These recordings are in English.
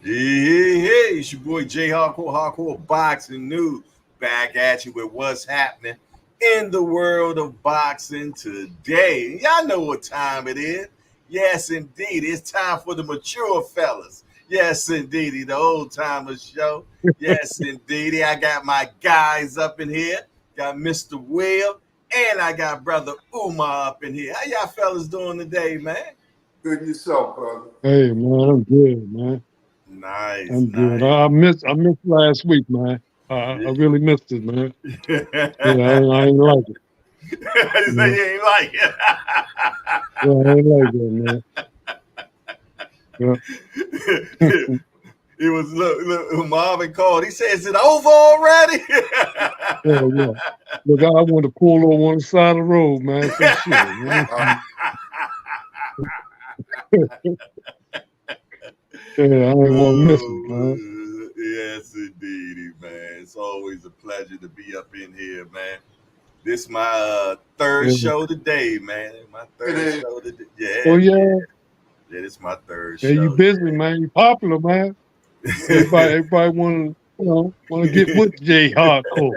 Hey, it's your boy J Hardcore Boxing News back at you with what's happening in the world of boxing today. Y'all know what time it is. Yes, indeed. It's time for the mature fellas. Yes, indeed. The old timers show. Yes, indeed. I got my guys up in here. Got Mr. Will, and I got Brother Umar up in here. How y'all fellas doing today, man? Good yourself, brother. Hey man, I'm good, man. Nice, I'm good. nice. I missed last week, man. I really missed it, man. Yeah, I ain't like it. You You say know, you ain't like yeah, I ain't like that, man. Yeah, it. It was look, Marvin called. He said, "Is it over already?" yeah. Look, I want to pull over on the side of the road, man. Some shit, man. Yeah, I ain't want to miss it, man. Yes, indeedy, man. It's always a pleasure to be up in here, man. This is my third Yeah. show today, man. My It third is. show today. Oh Yeah, yeah, yeah. This is my third yeah. You show. busy, man. You popular, man. Everybody want to get with J Hardcore.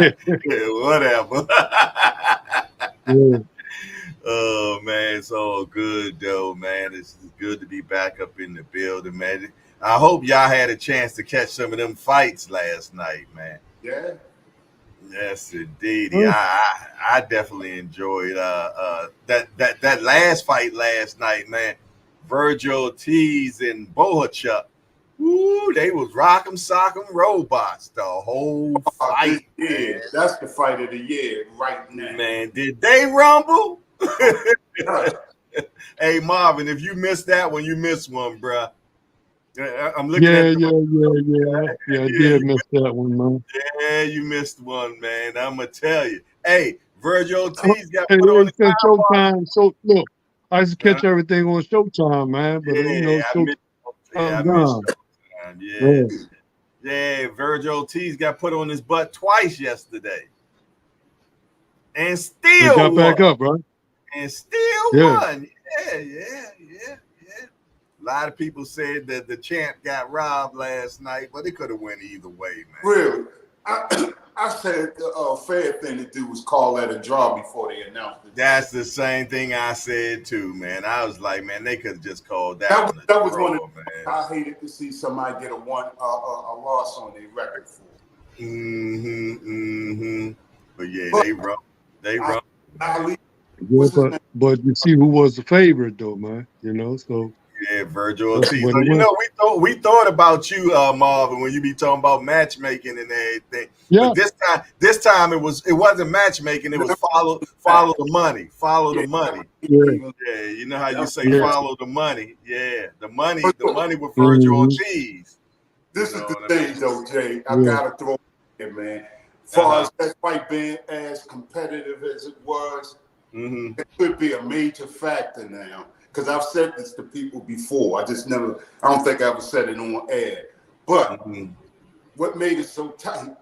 Yeah, whatever. Yeah, Oh man, it's all good though, man. It's good to be back up in the building, man. I hope y'all had a chance to catch some of them fights last night, man. Yeah. Yes, indeed. huh? I definitely enjoyed that last fight last night, man. Virgil Ortiz and Bohachuk. Ooh, they was rock'em sock'em robots the whole This fight, year, man. that's the fight of the year right now. Man, did they rumble? Yeah. Hey Marvin, if you missed that one, you missed one, bruh. I'm looking Yeah, at the yeah. I yeah, did miss that one, man. you missed one, man. I'm gonna tell you. Hey, Virgil Oh, Ortiz got hey, put on the since time Showtime, so look, I used to watch. catch everything on Showtime, man. But Yeah, I missed. Yeah, I Showtime missed. gone. Time. Yeah, Yeah, yeah. Virgil Ortiz got put on his butt twice yesterday, and they still got won. back up, right? And still Yeah, won. Yeah. A lot of people said that the champ got robbed last night, but it could have went either way, man. Really. I said the fair thing to do was call that a draw before they announced it. That's the same thing I said too, man. I was like, man, they could have just called that That one a was one of draw, the man. I hated to see somebody get a loss on their record for. But yeah, But they I, run. Ali, yeah, what's his name? but you see who was the favorite though, man. So Yeah, Virgil that's the Ortiz. way So it you went. know, we thought about you, Marvin, when you be talking about matchmaking and everything. Yeah, But this time it wasn't matchmaking. It was follow the money, follow the Yeah, money. yeah, Yeah, you know how you that's say yeah. follow the money. Yeah, the but look, money with Virgil Mm-hmm. Ortiz. You this is know the what I thing, mean? though, Jay. I Yeah, gotta throw it in, man. Uh Far huh. as that fight being as competitive as it was, Mm-hmm. it could be a major factor now. Because I've said this to people before. I don't think I ever said it on air. But Mm-hmm. what made it so tight,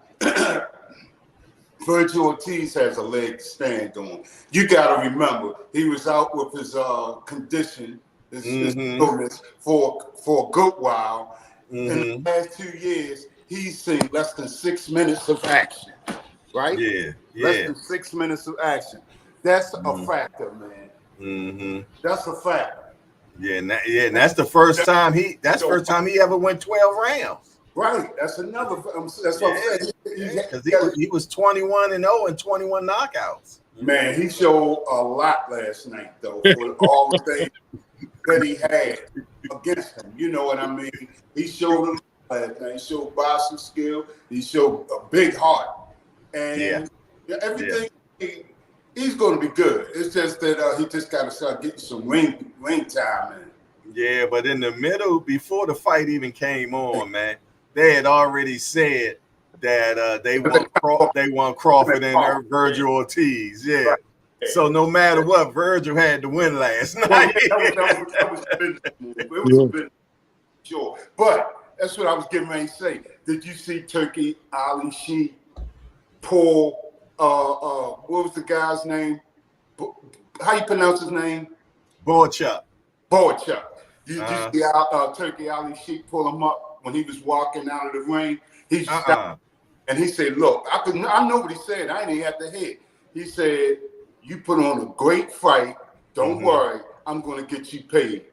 Virgil Ortiz has a leg to stand on. You got to remember, he was out with his condition, his Mm-hmm. illness for a good while. In the Mm-hmm. last 2 years, he's seen less than 6 minutes of action, right? Yeah. Less Yeah. than 6 minutes of action. That's a Mm-hmm. factor, man. Mm-hmm. That's a factor. And that's the first That's time he ever went 12 rounds. right. That's another. That's what I'm Yeah, saying. because he was 21-0 and 21 knockouts. Man, he showed a lot last night, though, for all the things that he had against him. You know what I mean? He showed a lot last night. He showed boxing skill. He showed a big heart, Yeah, and yeah, everything. He's going to be good. It's just that he just got to start getting some ring time in. yeah. But in the middle, before the fight even came on, man, they had already said that they want Crawford and Virgil Ortiz. Yeah. So no matter what, Virgil had to win last night. Well, yeah, that was a business move. It was a yeah. business, sure. But that's what I was getting ready to say. Did you see Turki, Alalshikh, Paul? What was the guy's name? How you pronounce his name? Boychuk. Boychuk. You see how Turki Alalshikh pull him up when he was walking out of the ring? He stopped and he said, "Look, I know what he said. I ain't even have to hit." He said, "You put on a great fight. Don't worry. I'm going to get you paid."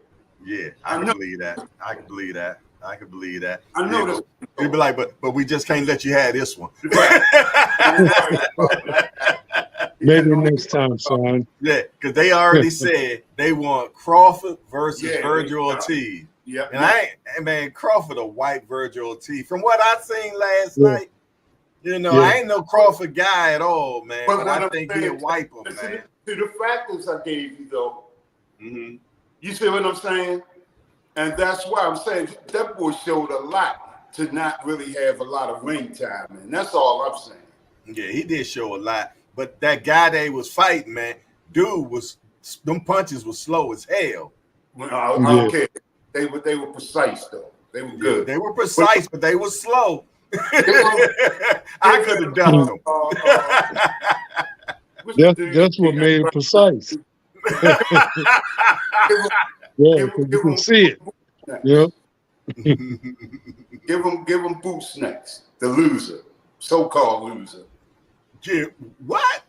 Yeah, I can believe that. I can believe that. I can believe that. I know this. He'd be like, but we just can't let you have this one. Right. Maybe next time, son. Yeah, because they already said they want Crawford versus Virgil Ortiz. Yeah. And man, Crawford a white Virgil Ortiz. From what I seen last night, I ain't no Crawford guy at all, man. But I think he'll wipe him, man. To the factors I gave you, though. Mm-hmm. You see what I'm saying? And that's why I'm saying that boy showed a lot to not really have a lot of ring time, and that's all I'm saying. Yeah, he did show a lot. But that guy that he was fighting, man, them punches were slow as hell. Well, I don't care. They were precise though. They were good. They were precise, but they were slow. I could have done them. That's what made it precise. You can see it. Yep. give him boots next. The loser, so-called loser. Yeah, what?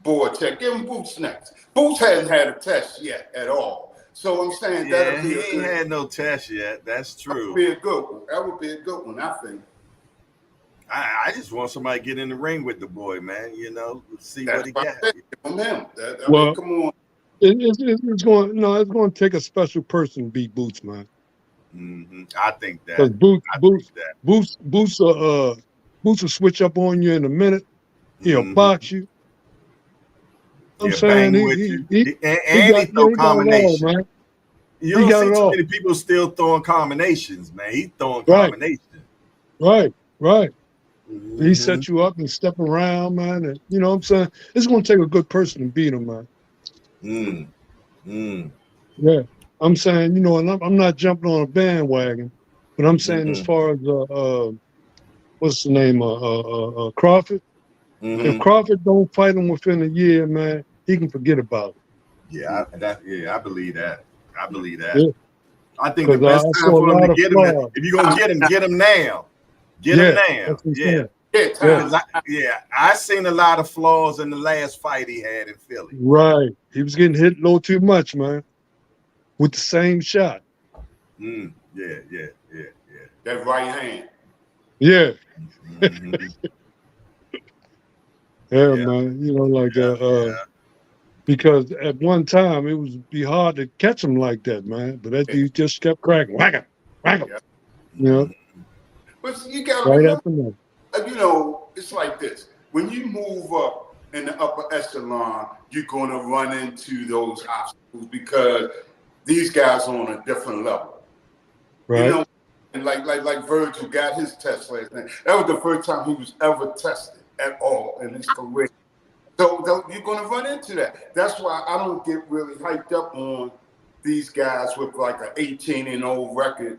Boy, check. Give him Boots next. Boots hasn't had a test yet at all. So I'm saying that'll be he ain't had no test yet. That's true. That would be a good one. That would be a good one, I think. I just want somebody to get in the ring with the boy, man. See what he got. From him. Well, come on. It's going to take a special person to beat Boots, man. Mm-hmm. I think that. Because Boots will switch up on you in a minute. He'll box you. I'm saying he throw combinations. Man. You don't see too many people still throwing combinations, man. He's throwing combinations. Right. Mm-hmm. He set you up and step around, man. And you know what I'm saying? It's going to take a good person to beat him, man. Yeah. I'm saying, and I'm not jumping on a bandwagon, but I'm saying as far as what's the name? Crawford. Mm-hmm. If Crawford don't fight him within a year, man, he can forget about it. Yeah, I believe that. Yeah. I think the best time for him to get him, if you're gonna get him now. Get him now. I seen a lot of flaws in the last fight he had in Philly. Right. He was getting hit low too much, man. With the same shot. Yeah. That right hand. Yeah. Mm-hmm. Yeah, man. Because at one time it would be hard to catch him like that, man. But that dude just kept cracking, whack him. But you got right after that. It's like this. When you move up in the upper echelon, you're going to run into those obstacles because these guys are on a different level. Right. And like Virgil got his test last night. That was the first time he was ever tested at all in his career. So you're going to run into that. That's why I don't get really hyped up on these guys with like an 18-0 record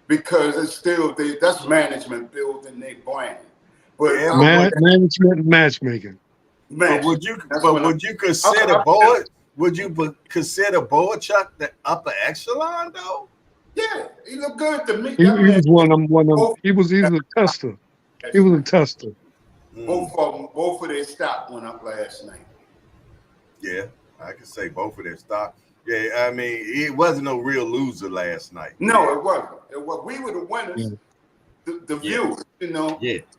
because it's still that's management building their brand. But management and matchmaking. But would you consider Boychuk the upper echelon though? Yeah, he looked good to me. He was one of them. He was a tester. He was a tester. Both of their stock went up last night. Yeah, I can say both of their stock. Yeah, I mean, it wasn't no real loser last night. No, it wasn't. We were the winners. Yeah. The viewers,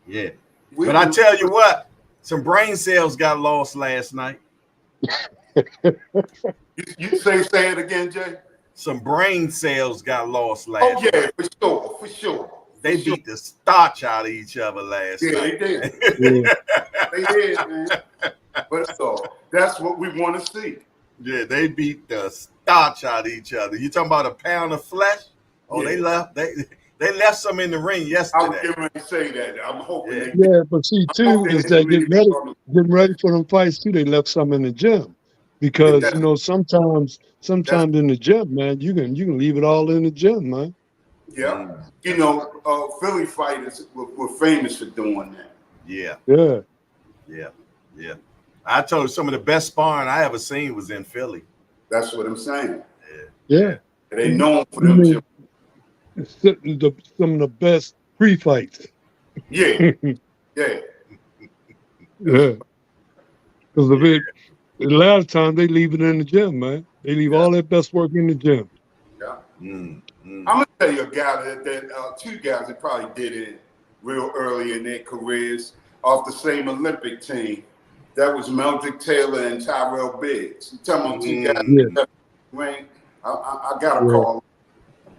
Yeah. But I tell you what, some brain cells got lost last night. You say it again, Jay? Some brain cells got lost last night. For sure. They beat the starch out of each other last night. They did. They did, man. But that's what we want to see. Yeah, they beat the starch out of each other. You talking about a pound of flesh? Oh, they left some in the ring yesterday. I was getting ready to say that. I'm hoping. Yeah, but see, too, is that getting ready for them fights too. They left some in the gym because sometimes in the gym, man, you can leave it all in the gym, man. Yeah, Philly fighters were famous for doing that. Yeah. I told you some of the best sparring I ever seen was in Philly. That's what I'm saying. Yeah. They known for You them. mean some of the best pre-fights. Yeah, yeah. Yeah. Because a lot of times they leave it in the gym, man. They leave all their best work in the gym. Yeah. Mm, mm. I'm gonna tell you a guy two guys that probably did it real early in their careers off the same Olympic team. That was Meldrick Taylor and Tyrell Biggs. You talking about two guys Yeah. that ring? I got a Yeah. call.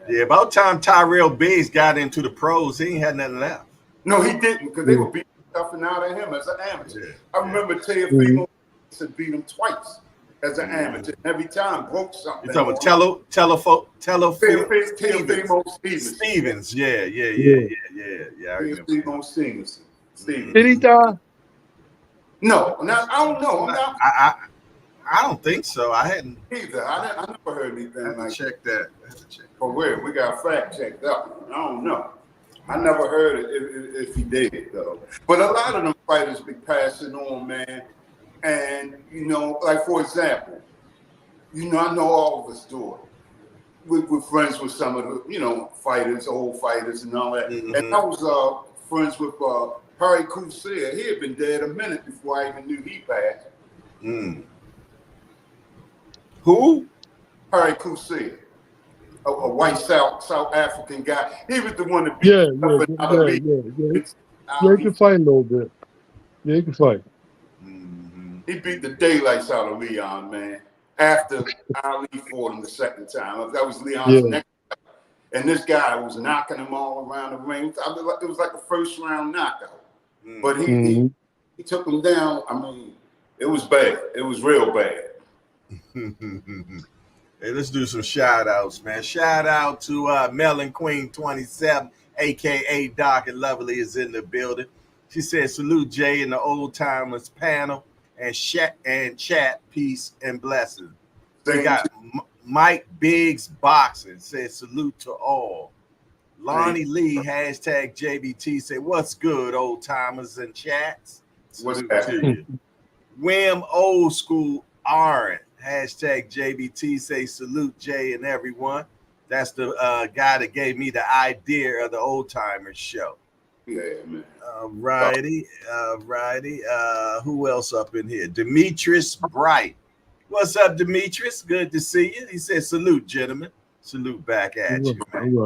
Yeah, about time Tyrell Biggs got into the pros, he ain't had nothing left. No, he didn't, because they were beating stuffing out of him as an amateur. Yeah, I remember Mhm. Teofimo beat him twice as an amateur. Every time broke something. You talking about Teofimo Stevens. Yeah. I remember. Teofimo Stevens. Did he die? No, I don't know. I'm not I don't think so. I hadn't either. I never heard anything like checked that. For real, we got fact checked up. I don't know. I never heard it if he did though. But a lot of them fighters be passing on, man. And like for example, I know all of us do it. We're friends with some of the fighters, old fighters, and all that. Mm-hmm. And I was friends with Harry Cousset. He had been dead a minute before I even knew he passed. Mm. Who? Harry Cousset. A white South African guy. He was the one that beat Yeah. Ali. He can fight a little bit. Yeah, he can fight. Mm-hmm. He beat the daylights out of Leon, man. After Ali fought him the second time. That was Leon's next fight. And this guy was knocking him all around the ring. It was like a first round knockout. Mm-hmm. But he took him down. I mean, it was bad. It was real bad. Hey, let's do some shout outs, man. Shout out to Melon Queen 27, aka Doc and Lovely, is in the building. She said, salute Jay and the Old Timers panel and chat, peace and blessings. We got Mike Biggs Boxing said, salute to all. Lonnie Lee, hashtag JBT, say, what's good, Old Timers and chats? Salute to you. Wim Old School Aaron, hashtag JBT, say salute Jay and everyone. That's the guy that gave me the idea of the Old Timers show. Yeah, man. Righty. Who else up in here? Demetrius Bright. What's up, Demetrius? Good to see you. He said, salute, gentlemen. Salute back at you, man.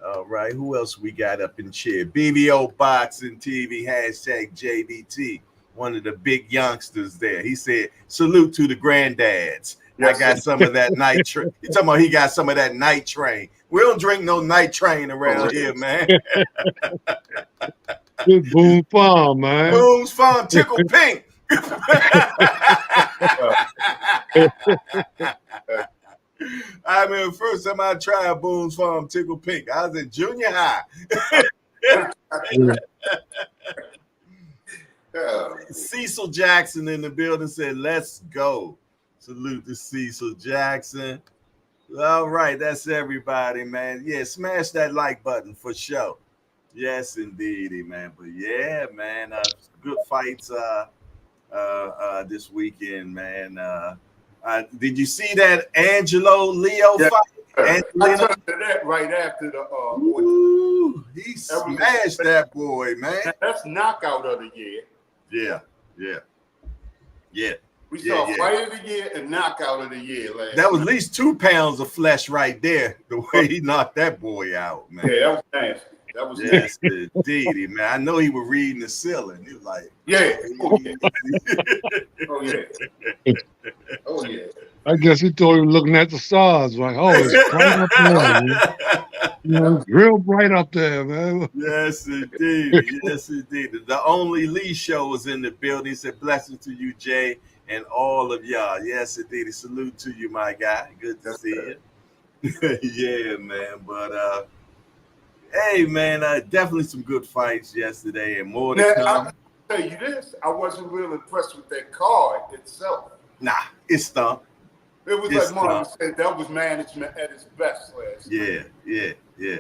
All right. Who else we got up in chair? BBO Boxing TV, hashtag JBT. One of the big youngsters there. He said, salute to the granddads. Yes, I got some of that night train. You talking about he got some of that night train. We don't drink no night train around here, man. Boom Farm, man. Boone's Farm, Tickle Pink. I mean, first time I tried Boone's Farm Tickle Pink, I was in junior high. Cecil Jackson in the building said, let's go. Salute to Cecil Jackson. All right, that's everybody, man. Yeah, smash that like button for sure. Yes, indeedy, man. But yeah, man, good fights this weekend, man. Did you see that Angelo Leo fight? I turned to that right after the Ooh, he smashed that boy, man. That's knockout of the year. Yeah. We saw fight of the year and knockout of the year last That was at least 2 pounds of flesh right there, the way he knocked that boy out, man. Yeah, that was nasty. That was yes, indeed, man. I know he was reading the ceiling. He was like, Oh yeah. I guess he thought he was looking at the stars, like, oh, it's bright up there, man. It's real bright up there, man. Yes, indeed. Yes, indeed. The Only Lee show was in the building. He said, blessings to you, Jay, and all of y'all. Yes, indeed. A salute to you, my guy. Good to see you. Yeah, man. But hey, man, definitely some good fights yesterday and more to come. I'll tell you this. I wasn't real impressed with that card itself. Nah, it stunk. It was like Martin said, that was management at its best last night. Yeah. But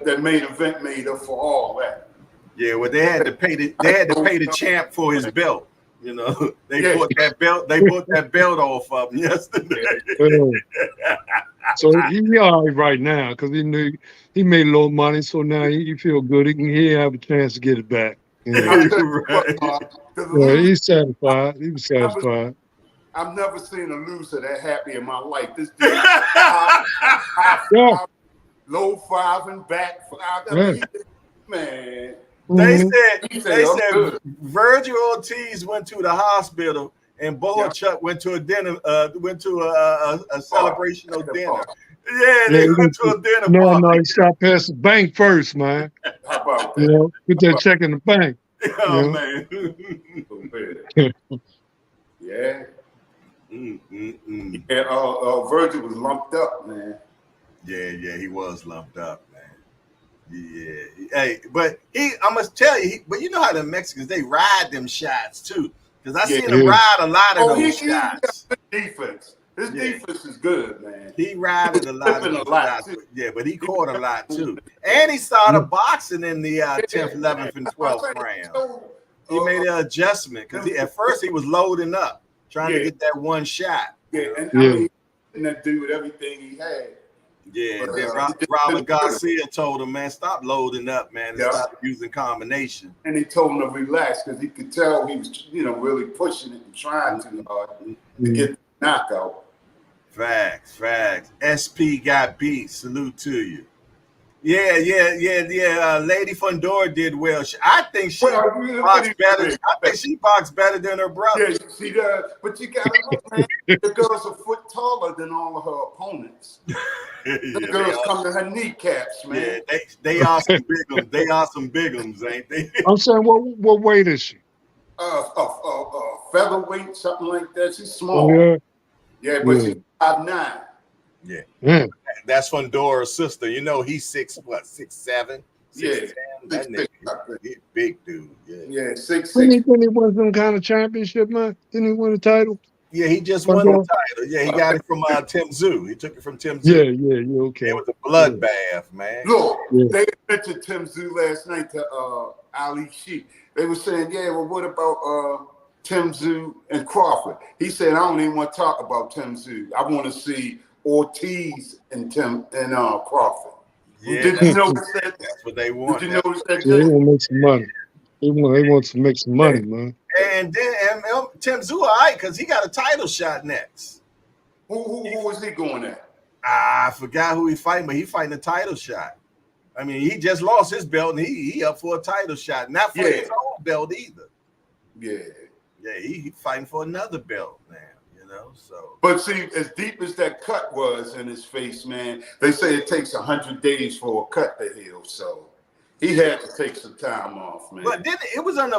that main event made up for all that. Yeah, well, they had to pay the champ for his belt. You know, they bought that belt. They bought that belt off of him yesterday. So he all right now because he knew he made a little money. So now he feel good. He have a chance to get it back. Right. He's satisfied. He was satisfied. I've never seen a loser that happy in my life. This dude, high, low five and back five. I mean, man. They said Virgil Ortiz went to the hospital and Bohachuk went to a dinner, went to a celebrational dinner. Yeah, they went to a dinner party. No, he stopped past the bank first, man. How about that? You know, put that check in the bank. Oh, man. Yeah. Virgil was lumped up, man. Yeah, he was lumped up, man. Yeah. Hey, but I must tell you, but you know how the Mexicans, they ride them shots too. Because I seen him ride a lot of those shots. Defense. His defense is good, man. He rided a lot of shots. Yeah, but he caught a lot too. And he started boxing in the 10th, 11th, and 12th round. He made an adjustment because at first he was loading up, trying to get that one shot. Yeah, and I mean, that dude with everything he had. Yeah, then Robert Garcia told him, man, stop loading up, man, and stop using combination. And he told him to relax because he could tell he was, really pushing it and trying too hard to get the knockout. Facts. SP got beat. Salute to you. Yeah. Lady Fundora did well. I think she boxed better. I think she boxed better than her brother. Yeah, she does. But you gotta look, man. The girl's a foot taller than all of her opponents. The girls come to her kneecaps, man. Yeah, they are some bigums. They are some bigums, ain't they? I'm saying, what weight is she? Featherweight, something like that. She's small. Yeah, but she's 5'9". Yeah. That's Fundora's sister. You know, he's 6'7", 6'10". That nigga, he's a big dude. Yeah, 6'6". Didn't he win some kind of championship, man? Didn't he win a title? Yeah, he just won the title. Yeah, he got it from Tim Zoo. He took it from Tim Zoo. Yeah, okay. It was a bloodbath, man. Look, they mentioned Tim Zoo last night to Alalshikh. They were saying, well, what about Tim Zoo and Crawford? He said, I don't even want to talk about Tim Zoo. I want to see Ortiz and Crawford. Yeah, did you notice that? That's what they want. Did you notice that? They want to make some money. They want to make some money, man. And then Tim Zoo, all right, because he got a title shot next. Who was he going at? I forgot who he fighting, but he fighting a title shot. I mean, he just lost his belt, and he up for a title shot. Not for his own belt either. Yeah, he fighting for another belt now. So. But see, as deep as that cut was in his face, man, they say it takes 100 days for a cut to heal. So he had to take some time off, man. But then it was on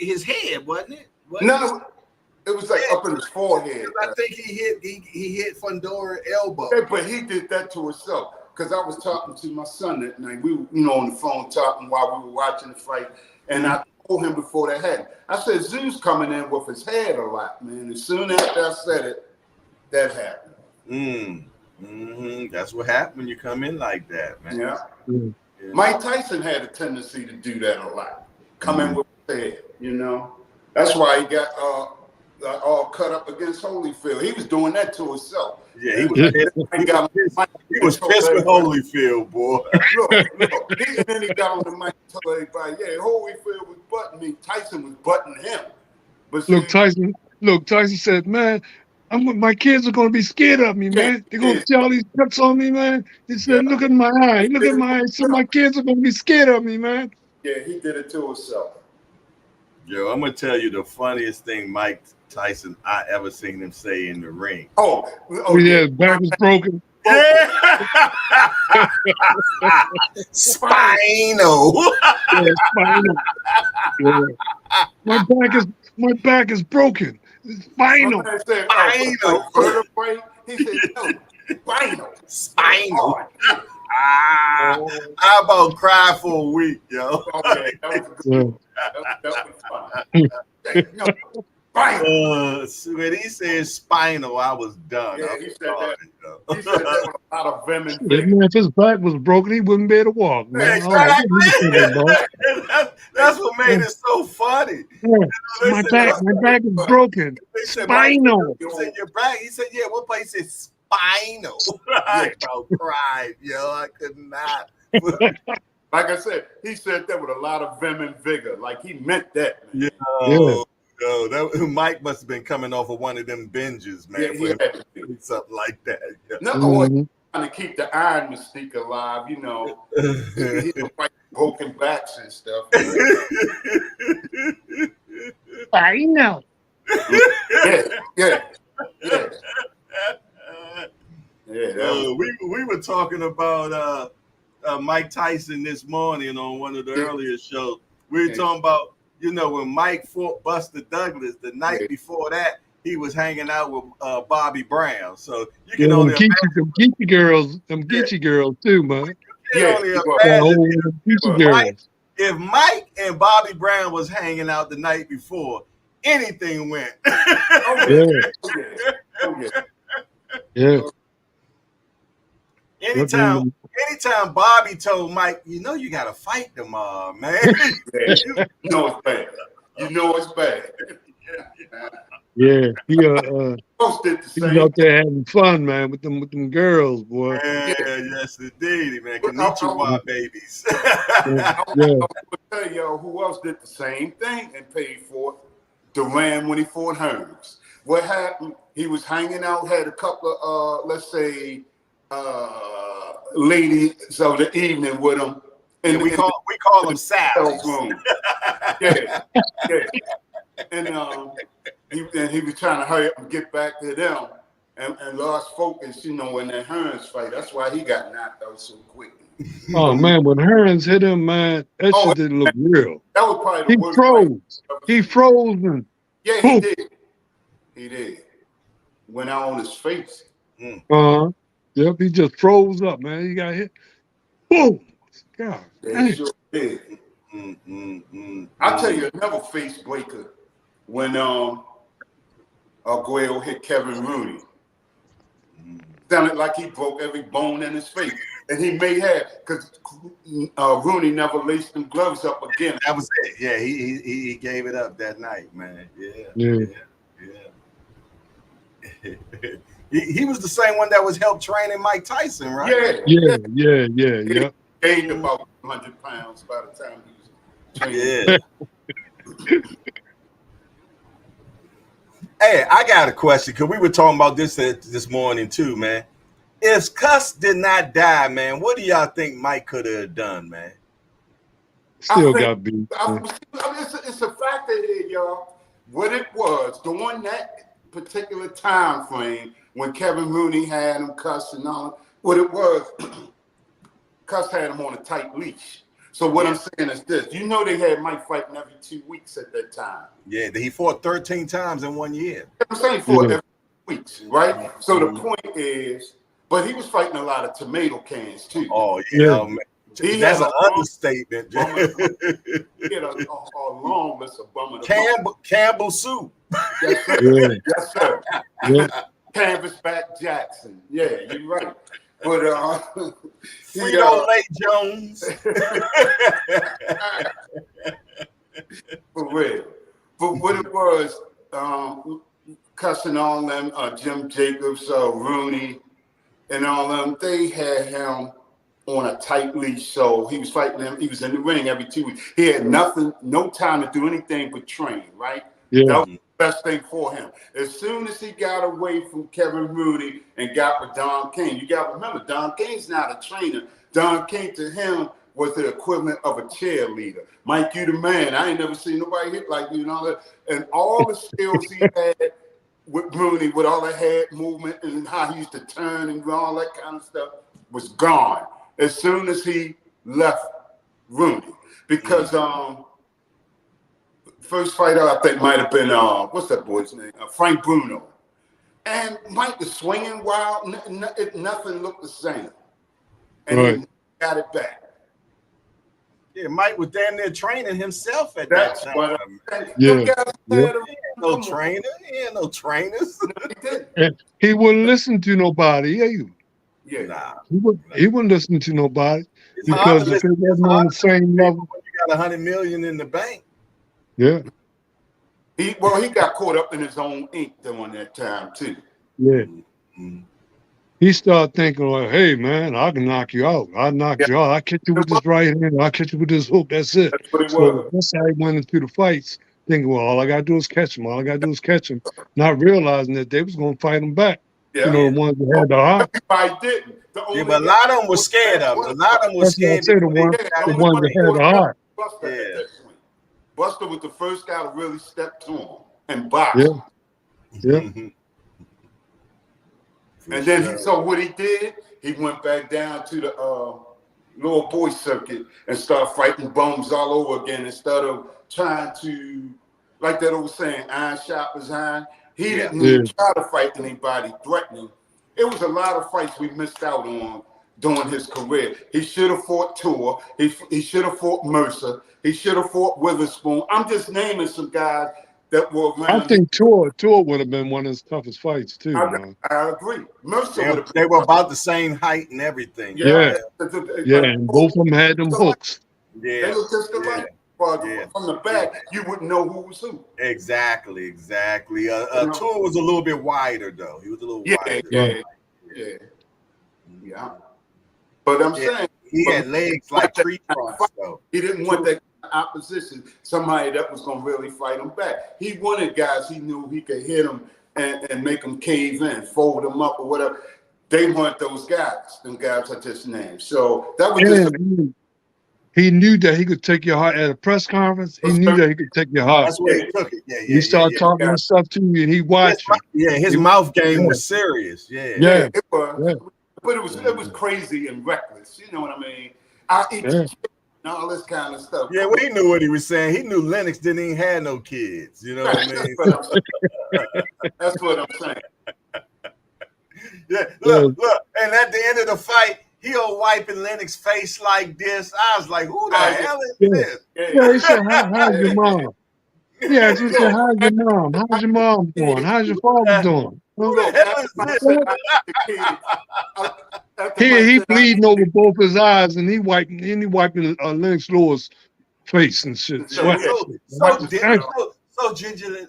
his head, wasn't it? No, it was like up in his forehead. I think he hit Fundora elbow. Yeah, but he did that to himself. Because I was talking to my son that night. We were, on the phone talking while we were watching the fight, and I told him before that happened. I said, Zoo's coming in with his head a lot, man. As soon after I said it, that happened. That's what happened when you come in like that, man. Yeah. Mike Tyson had a tendency to do that a lot. Come in with his head, That's why he got all cut up against Holyfield. He was doing that to himself. Yeah, he was pissed with Holyfield, boy. Look, and then he got on the mic and told everybody, Holyfield was butting me. Tyson was butting him. But see, Tyson said, man, my kids are going to be scared of me, man. They're going to see all these cuts on me, man. He said, look at my eye. Look at my eye. So my kids are going to be scared of me, man. Yeah, he did it to himself. Yo, I'm going to tell you the funniest thing Mike Tyson I ever seen him say in the ring. Oh yeah, his back is broken. Yeah. Spinal. Yeah, spinal. Yeah. My back is broken. Spinal. Spinal. He said, no, spinal. Spinal. How about cry for a week, yo? Okay, that was good. That was fun. When he said spinal, I was done. Yeah, he said that with a lot of venom. If his back was broken, he wouldn't be able to walk, man. Exactly. That's what made it so funny. Yeah. They My said, back is broken. they said, Mike, Spinal. you said your back. He said, yeah, what place is spinal? I about cried, yo. I could not. Like I said, he said that with a lot of vim and vigor. Like he meant that, man. Yeah. Yo, that Mike must have been coming off of one of them binges, man. Yeah, he had to be. Something like that. Yeah. No, trying to keep the iron mystique alive, you know. He fight broken backs and stuff. I know. Yeah. We were talking about Mike Tyson this morning on one of the earlier shows. We were talking about, you know, when Mike fought Buster Douglas, the night before that, he was hanging out with Bobby Brown. So you can only them Geechee girls too, man. only imagine if Mike and Bobby Brown was hanging out the night before, anything went. Yeah. Anytime Bobby told Mike, you know, you got to fight tomorrow, man. You know it's bad. You know it's bad. Yeah, he He's out there having fun, man, with them girls, boy. Yes, indeed, man. Konnichiwa babies. I will tell y'all who else did the same thing and paid for it. Duran when he fought Hearns. What happened? He was hanging out, had a couple of let's say ladies of the evening with him. And we call them Sally's. Yeah. And he was trying to hurry up and get back to them and lost focus, you know, in that Hearns fight. That's why he got knocked out so quickly. Oh man, when Hearns hit him, man, that shit didn't look real. That was probably the worst froze. He froze and he did. He did. Went out on his face. Yep, he just froze up, man. He got hit. Boom. God. They sure did. I'll tell you another face breaker when Arguello hit Kevin Rooney. Sounded like he broke every bone in his face. And he may have, because Rooney never laced them gloves up again. That was it. Yeah, he gave it up that night, man. Yeah. He was the same one that was help training Mike Tyson, right? Yeah. He gained about 100 pounds by the time he was training. Yeah. Hey, I got a question, because we were talking about this morning too, man. If Cuss did not die, man, what do y'all think Mike could have done, man? Still got beat. It's a factor here, y'all. What it was during that particular time frame when Kevin Rooney had him, Cuss and all, what it was, Cuss had him on a tight leash. So what I'm saying is this: you know they had Mike fighting every 2 weeks at that time. Yeah, he fought 13 times in 1 year. I'm saying every 2 weeks, right? So the point is, but he was fighting a lot of tomato cans too. Oh yeah, man. That's an understatement. He had a long list of bummer. Campbell soup. Yes, sir. Yes, sir. Canvasback Jackson. Yeah, you're right. But Frito-Lay Jones. For real. But what it was, cussing all them, Jim Jacobs, Rooney, and all them, they had him on a tight leash. So he was fighting them. He was in the ring every 2 weeks. He had no time to do anything but train, right? Yeah. That was the best thing for him. As soon as he got away from Kevin Rooney and got with Don King, you got to remember, Don King's not a trainer. Don King to him was the equivalent of a cheerleader. Mike, you the man. I ain't never seen nobody hit like you and all that. And all the skills he had with Rooney, with all the head movement and how he used to turn and all that kind of stuff, was gone as soon as he left Rooney. Because first fight I think might have been what's that boy's name? Frank Bruno. And Mike was swinging wild. Nothing looked the same. And he got it back. Yeah, Mike was damn near training himself at that time. What no trainer. He had no trainers. He wouldn't listen to nobody. Nah. He wouldn't listen to nobody because if they wasn't on the same level. When you got $100 million in the bank. Yeah. He got caught up in his own ink during that time too. Yeah. He started thinking, like, hey, man, I can knock you out. I'll knock you out. I'll catch you with this right hand. I'll catch you with this hook. That's it. That's what it So was. that's how he went into the fights, thinking, well, all I got to do is catch him. All I got to do is catch him. Not realizing that they was going to fight him back. Yeah. You know, the ones that had the heart. Everybody didn't. Yeah, but a lot of them were scared of him. A lot of them were That's what I scared. say, the ones that had the heart. Buster at that point. Buster was the first guy to really step to him and box. Yeah. Yeah. And then so what he did, he went back down to the little boy circuit and started fighting bums all over again instead of trying to, like that old saying, iron sharpens iron. He didn't even try to fight anybody threatening. It was a lot of fights we missed out on during his career. He should have fought Tua. He should have fought Mercer. He should have fought Witherspoon. I'm just naming some guys that were around. I think Tua would have been one of his toughest fights too. I agree. Mercer they were about the same height and everything. Yeah. And both of them had them hooks. Yeah. They were just alike. From the back, you wouldn't know who was who. Exactly. Tua was a little bit wider, though. He was a little wider. Yeah. But I'm saying he had legs like tree trunks, though. He didn't want that opposition, somebody that was going to really fight him back. He wanted guys he knew he could hit them and make them cave in, fold them up or whatever. They weren't those guys. Them guys I just named. So that was he knew that he could take your heart at a press conference. He knew that he could take your heart. That's where he took it. He started talking and stuff to you, and he watched you. His mouth game was serious. Yeah. It was. But it was crazy and reckless. You know what I mean? I eat and all this kind of stuff. Yeah, well, he knew what he was saying. He knew Lennox didn't even have no kids. You know what I mean? That's what I'm saying. Yeah, look. And at the end of the fight, he'll wiping Lennox's face like this. I was like, who the hell is this? Yeah, he said, how's your mom? Yeah, he said, how's your mom? How's your mom doing? How's your father doing? Who the hell is this? He bleeding over both his eyes, and he wiping Lennox Lewis' face and shit. So gingerly. It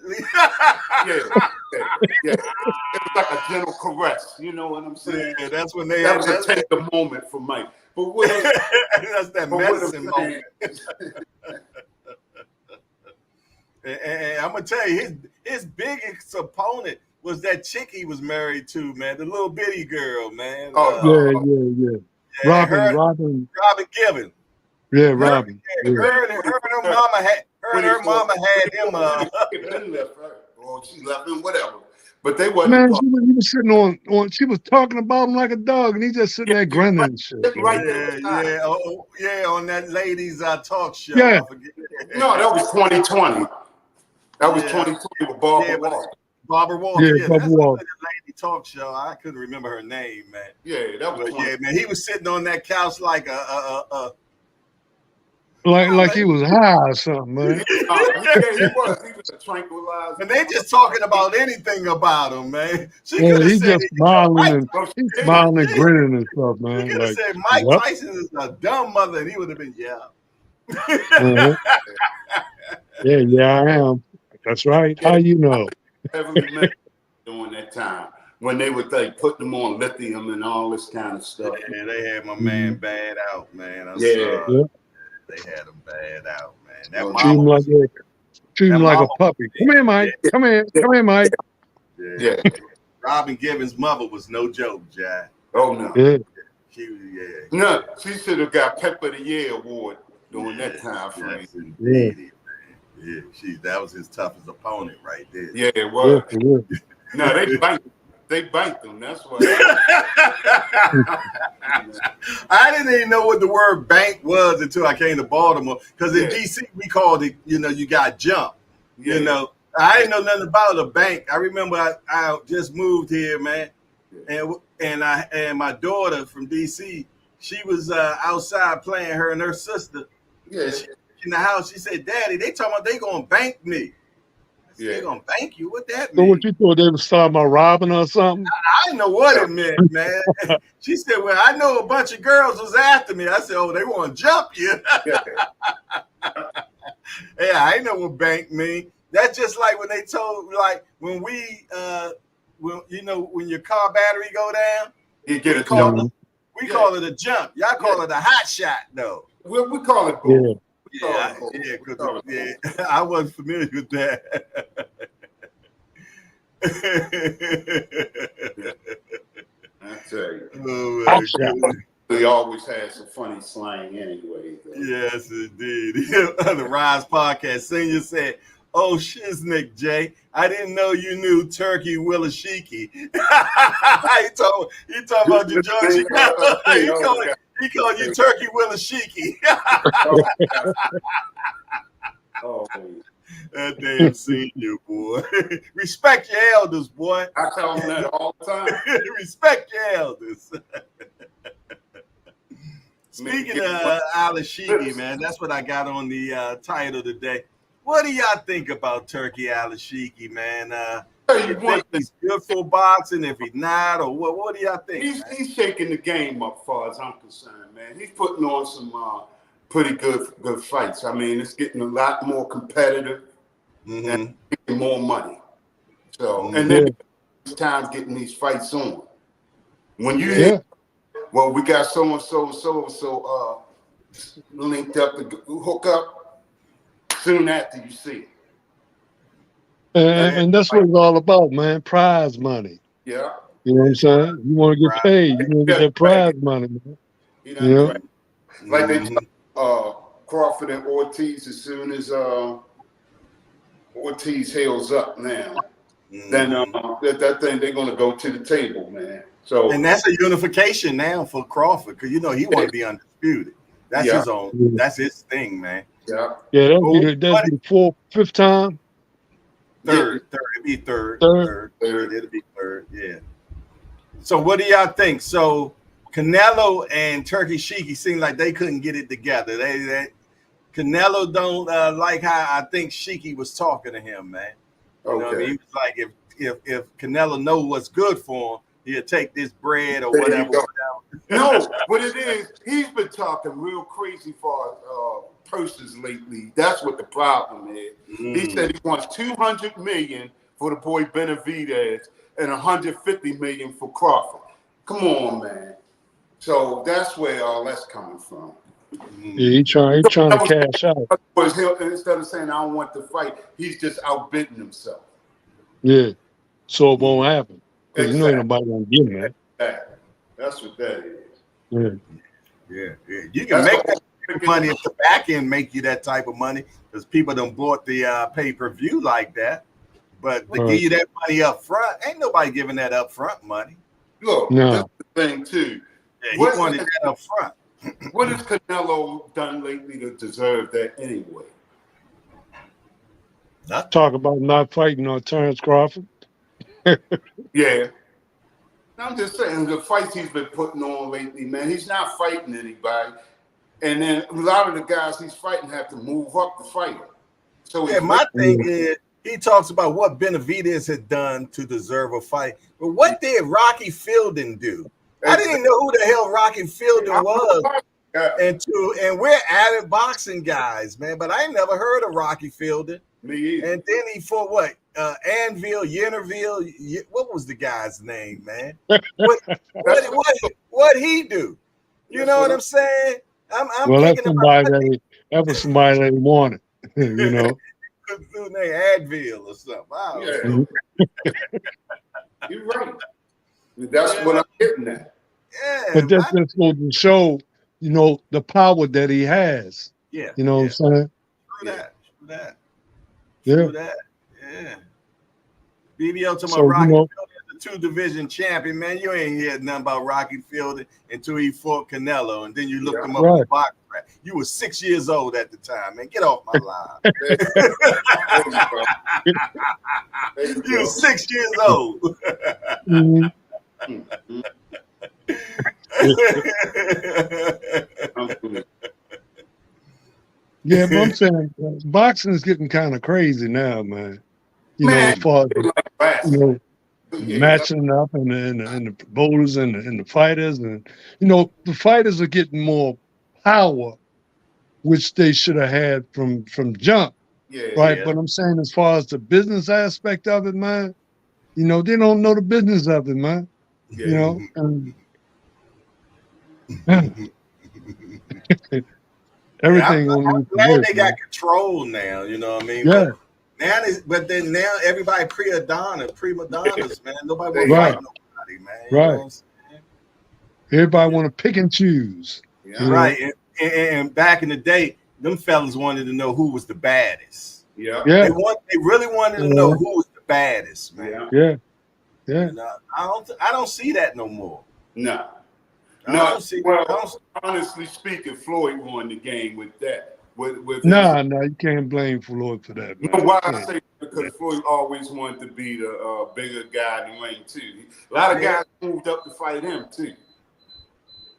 was like a gentle caress. You know what I'm saying? Yeah, that's when they. That was a tender moment for Mike. But what that's that medicine moment. And I'm gonna tell you, his biggest opponent was that chick he was married to, man, the little bitty girl, man. Yeah. Robin Gibbons. Yeah, Robin. Her and her mama had him. Or she left him, whatever. But they wasn't. Man, he was sitting on. She was talking about him like a dog, and he just sitting there grinning and shit. On that ladies talk show. Yeah. No, that was 2020. That was 2020 with Barbara Walters. Barbara Walters. Yeah, Barbara Walters. Lady talk show. I couldn't remember her name, man. Yeah, that was. Man. He was sitting on that couch like like he was high or something, man. He was. He was a tranquilizer. And they just talking about anything about him, man. He's just smiling and grinning and stuff, man. He could have said Mike Tyson is a dumb mother, and he would have been Yeah, I am. That's right. How you know? Heavily during that time when they would put them on lithium and all this kind of stuff. Yeah, they had my man bad out, man. They had him bad out, man. That treat him like a puppy. Come here, Mike. Come here, Mike. Yeah. Robin Gibbons' mother was no joke, Jack. Oh no. Yeah. No, she should have got Pepper of the Year award during that time frame. Yes, indeed, man. Yeah, that was his toughest opponent right there. Yeah, it was. Yeah. No, they banked them. That's why. I didn't even know what the word bank was until I came to Baltimore. Because in DC we called it, you got jumped. Yeah. You know, I didn't know nothing about a bank. I remember I just moved here, man, and my daughter from DC, she was outside playing, her and her sister. Yeah. In the house, she said, "Daddy, they talking about they gonna bank me." I They're gonna bank you. What that So mean? what you thought they was talking about robbing or something? I didn't know what it meant, man. She said, "Well, I know a bunch of girls was after me." I said, "Oh, they want to jump you." Yeah. Yeah, I know what bank mean. That's just like when they told, like when we, when when your car battery go down, You get we a call jump. we call it a jump. Y'all call it a hot shot, though. We call it both. Yeah. Yeah, I wasn't familiar with that. I tell you. Oh my goodness. He always has some funny slang anyway. Though. Yes, indeed. On the Rise podcast, Senior said, "Oh, shiznick, Jay. I didn't know you knew Turki Alalshikh." he talking about your Georgie. He called you Turki Alalshikh. Oh, that damn senior, boy. Respect your elders, boy. I tell them that all the time. Respect your elders. Speaking of Alalshikh, man, that's what I got on the title today. What do y'all think about Turki Alalshikh, man? You think he's good for boxing? If he's not, or what? What do y'all think? He's shaking the game up, far as I'm concerned, man. He's putting on some pretty good fights. I mean, it's getting a lot more competitive and getting more money. So, and then it's time getting these fights on. When you hear, well, we got so linked up to hook up, soon after you see it. And that's what it's all about, man. Prize money. Yeah. You know what I'm saying? You want to get paid. You want to get that prize money, man. You know? Like they Crawford and Ortiz, as soon as Ortiz heals up now, then that thing, they're going to go to the table, man. So, and that's a unification now for Crawford, because he want to be undisputed. That's his own. That's his thing, man. Yeah. Yeah, that'll be the fifth time. Third. It'd be third. It'll be third. Yeah. So what do y'all think? So Canelo and Turki Shiki seem like they couldn't get it together. They Canelo don't like how I think Shiki was talking to him, man. You know what I mean? He was like, if Canelo know what's good for him, he'll take this bread or whatever. No, what it is, he's been talking real crazy for purses lately. That's what the problem is. He said he wants $200 million for the boy Benavidez and $150 million for Crawford. Come on, man. So that's where all that's coming from. Yeah, he trying to cash out. Instead of saying I don't want to fight, he's just outbidding himself. Yeah, so it won't happen. Because ain't nobody gonna give him that. That's what that is. Yeah. You can make that money if the back end make you that type of money, because people done bought the pay-per-view like that. But to give you that money up front, ain't nobody giving that up front money. Look, that's the thing too. Yeah, he wanted that up front. What has Canelo done lately to deserve that anyway? Talk about not fighting on Terrence Crawford. Yeah. I'm just saying, the fights he's been putting on lately, man, he's not fighting anybody. And then a lot of the guys he's fighting have to move up the fight. So my thing is, he talks about what Benavidez had done to deserve a fight. But what did Rocky Fielding do? I didn't know who the hell Rocky Fielding was. And we're avid boxing guys, man. But I ain't never heard of Rocky Fielding. Me either. And then he fought what? Anvil, Yennerville. What was the guy's name, man? What he do? You know what I'm saying? I'm that's somebody that was somebody that he wanted. You know. His name Advil or something. I don't know. You're right. That's what I'm getting at. Yeah, but that's just going to show, the power that he has. Yeah. You know what I'm saying? True that. Yeah. BBO to my Rocky Fielding, the 2-division champion, man. You ain't heard nothing about Rocky Fielding until he fought Canelo, and then you looked him up in the box. You were 6 years old at the time, man. Get off my line. You were 6 years old. Yeah, but I'm saying boxing is getting kind of crazy now, man. you know, as far as you know, Yeah. matching up and the promoters and the fighters, and you know, the fighters are getting more power, which they should have had from jump, Yeah. right? But I'm saying, as far as the business aspect of it, man, you know, they don't know the business of it, man. You Yeah. know, and Yeah, everything on I'm need to glad work, they got man. control now. You know what I mean? Yeah, But then now everybody prima donnas, man. Nobody want to right, fight nobody, man. You know right. what I'm saying? Everybody want to pick and choose. Yeah. You know? Right. And back in the day, them fellas wanted to know who was the baddest. Yeah. Yeah, They really wanted to know who was the baddest, man. Yeah. yeah. You know, I don't see that no more. No. I No. don't see. Well, honestly speaking, Floyd won the game with that. With Nah, you can't blame Floyd for that, man. You know why You I can't. say that? Because Floyd always wanted to be the bigger guy in the ring too. A lot of guys moved up to fight him too.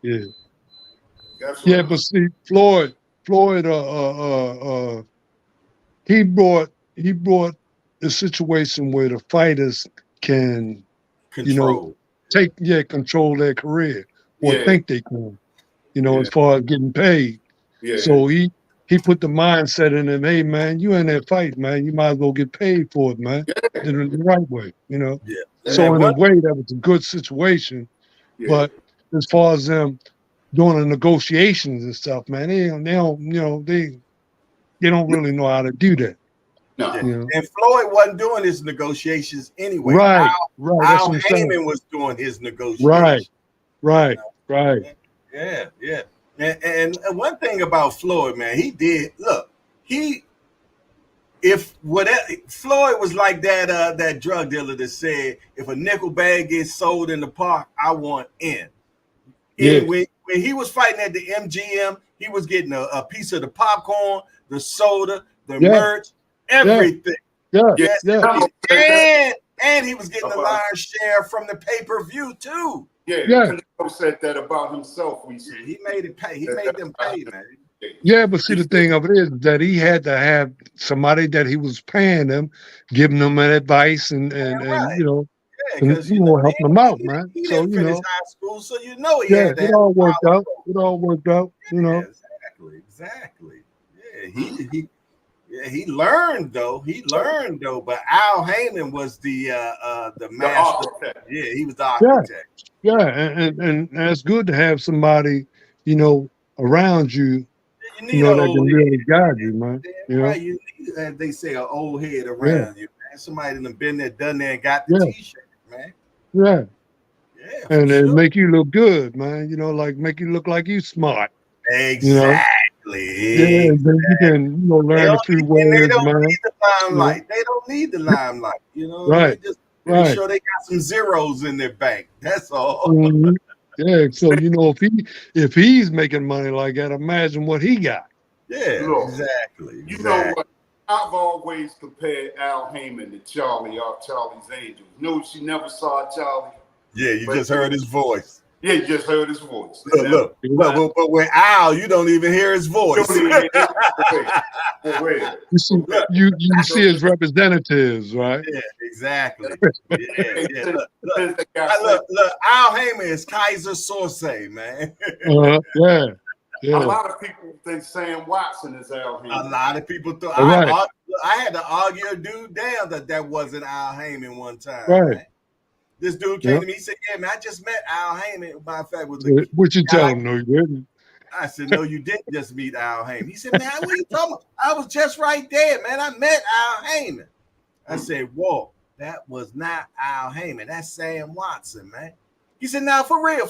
Yeah, That's yeah. what But see, Floyd, he brought a situation where the fighters can, you know, control. control their career or Yeah. think they can, you know, Yeah. as far as getting paid. Yeah. So he put the mindset in him, hey man, you in that fight, man, you might as well get paid for it, man. In the right way, you know. Yeah. So in a way that was a good situation. Yeah. But as far as them doing the negotiations and stuff, man, they don't, you know, they don't really know how to do that. No. Yeah. You know? And Floyd wasn't doing his negotiations anyway. Right. That's Al what I'm saying. Heyman was doing his negotiations. Right. Yeah. And one thing about Floyd, man, Floyd was like that drug dealer that said, if a nickel bag gets sold in the park, I want in. Yeah. When he was fighting at the MGM, he was getting a piece of the popcorn, the soda, the merch, everything. Yeah. And he was getting the lion's share from the pay-per-view too. Yeah. Canelo said that about himself recently. He made it pay. He made them pay, man. Yeah, but see, the thing of it is that he had to have somebody that he was paying them, giving them an advice and you know, because helping them out, man. He so didn't you finish know, high school, so you know he had to it all worked out. It all worked out, you know. Exactly. Yeah, he learned though. But Al Heyman was the master. Yeah, he was the architect. Yeah, and it's good to have somebody, you know, around you, you know, that can really guide you, man. Right, you need, as they say, an old head around you, man. Somebody that been there, done there, and got the T-shirt, man. Yeah. Yeah, and it make you look good, man. You know, like make you look like you smart. Exactly. You know? Yeah, then you can, you know, learn a few words, they don't man. need the limelight. They don't need the limelight. You know, right? They sure they got some zeros in their bank. That's all. Mm-hmm. Yeah. So you know, if he's making money like that, imagine what he got. Yeah, exactly. You know what? I've always compared Al Heyman to Charlie off Charlie's Angels. No, she never saw Charlie. Yeah, you just heard his voice. Yeah, you just heard his voice. Look. But with Al, you don't even hear his voice. You see his representatives, right? Yeah, exactly. Yeah. Look, Al Heyman is Kaiser Soze, man. Yeah. A lot of people think Sam Watson is Al Heyman. A lot of people thought. I had to argue a dude down that wasn't Al Heyman one time. Right. Man. This dude came to me. He said, "Yeah, man, I just met Al Heyman." Matter of fact, what you tell him? No, you didn't. I said, "No, you didn't just meet Al Heyman." He said, "Man, what are you talking about? I was just right there, man. I met Al Heyman." I said, "Whoa, that was not Al Heyman. That's Sam Watson, man." He said, "Now, for real."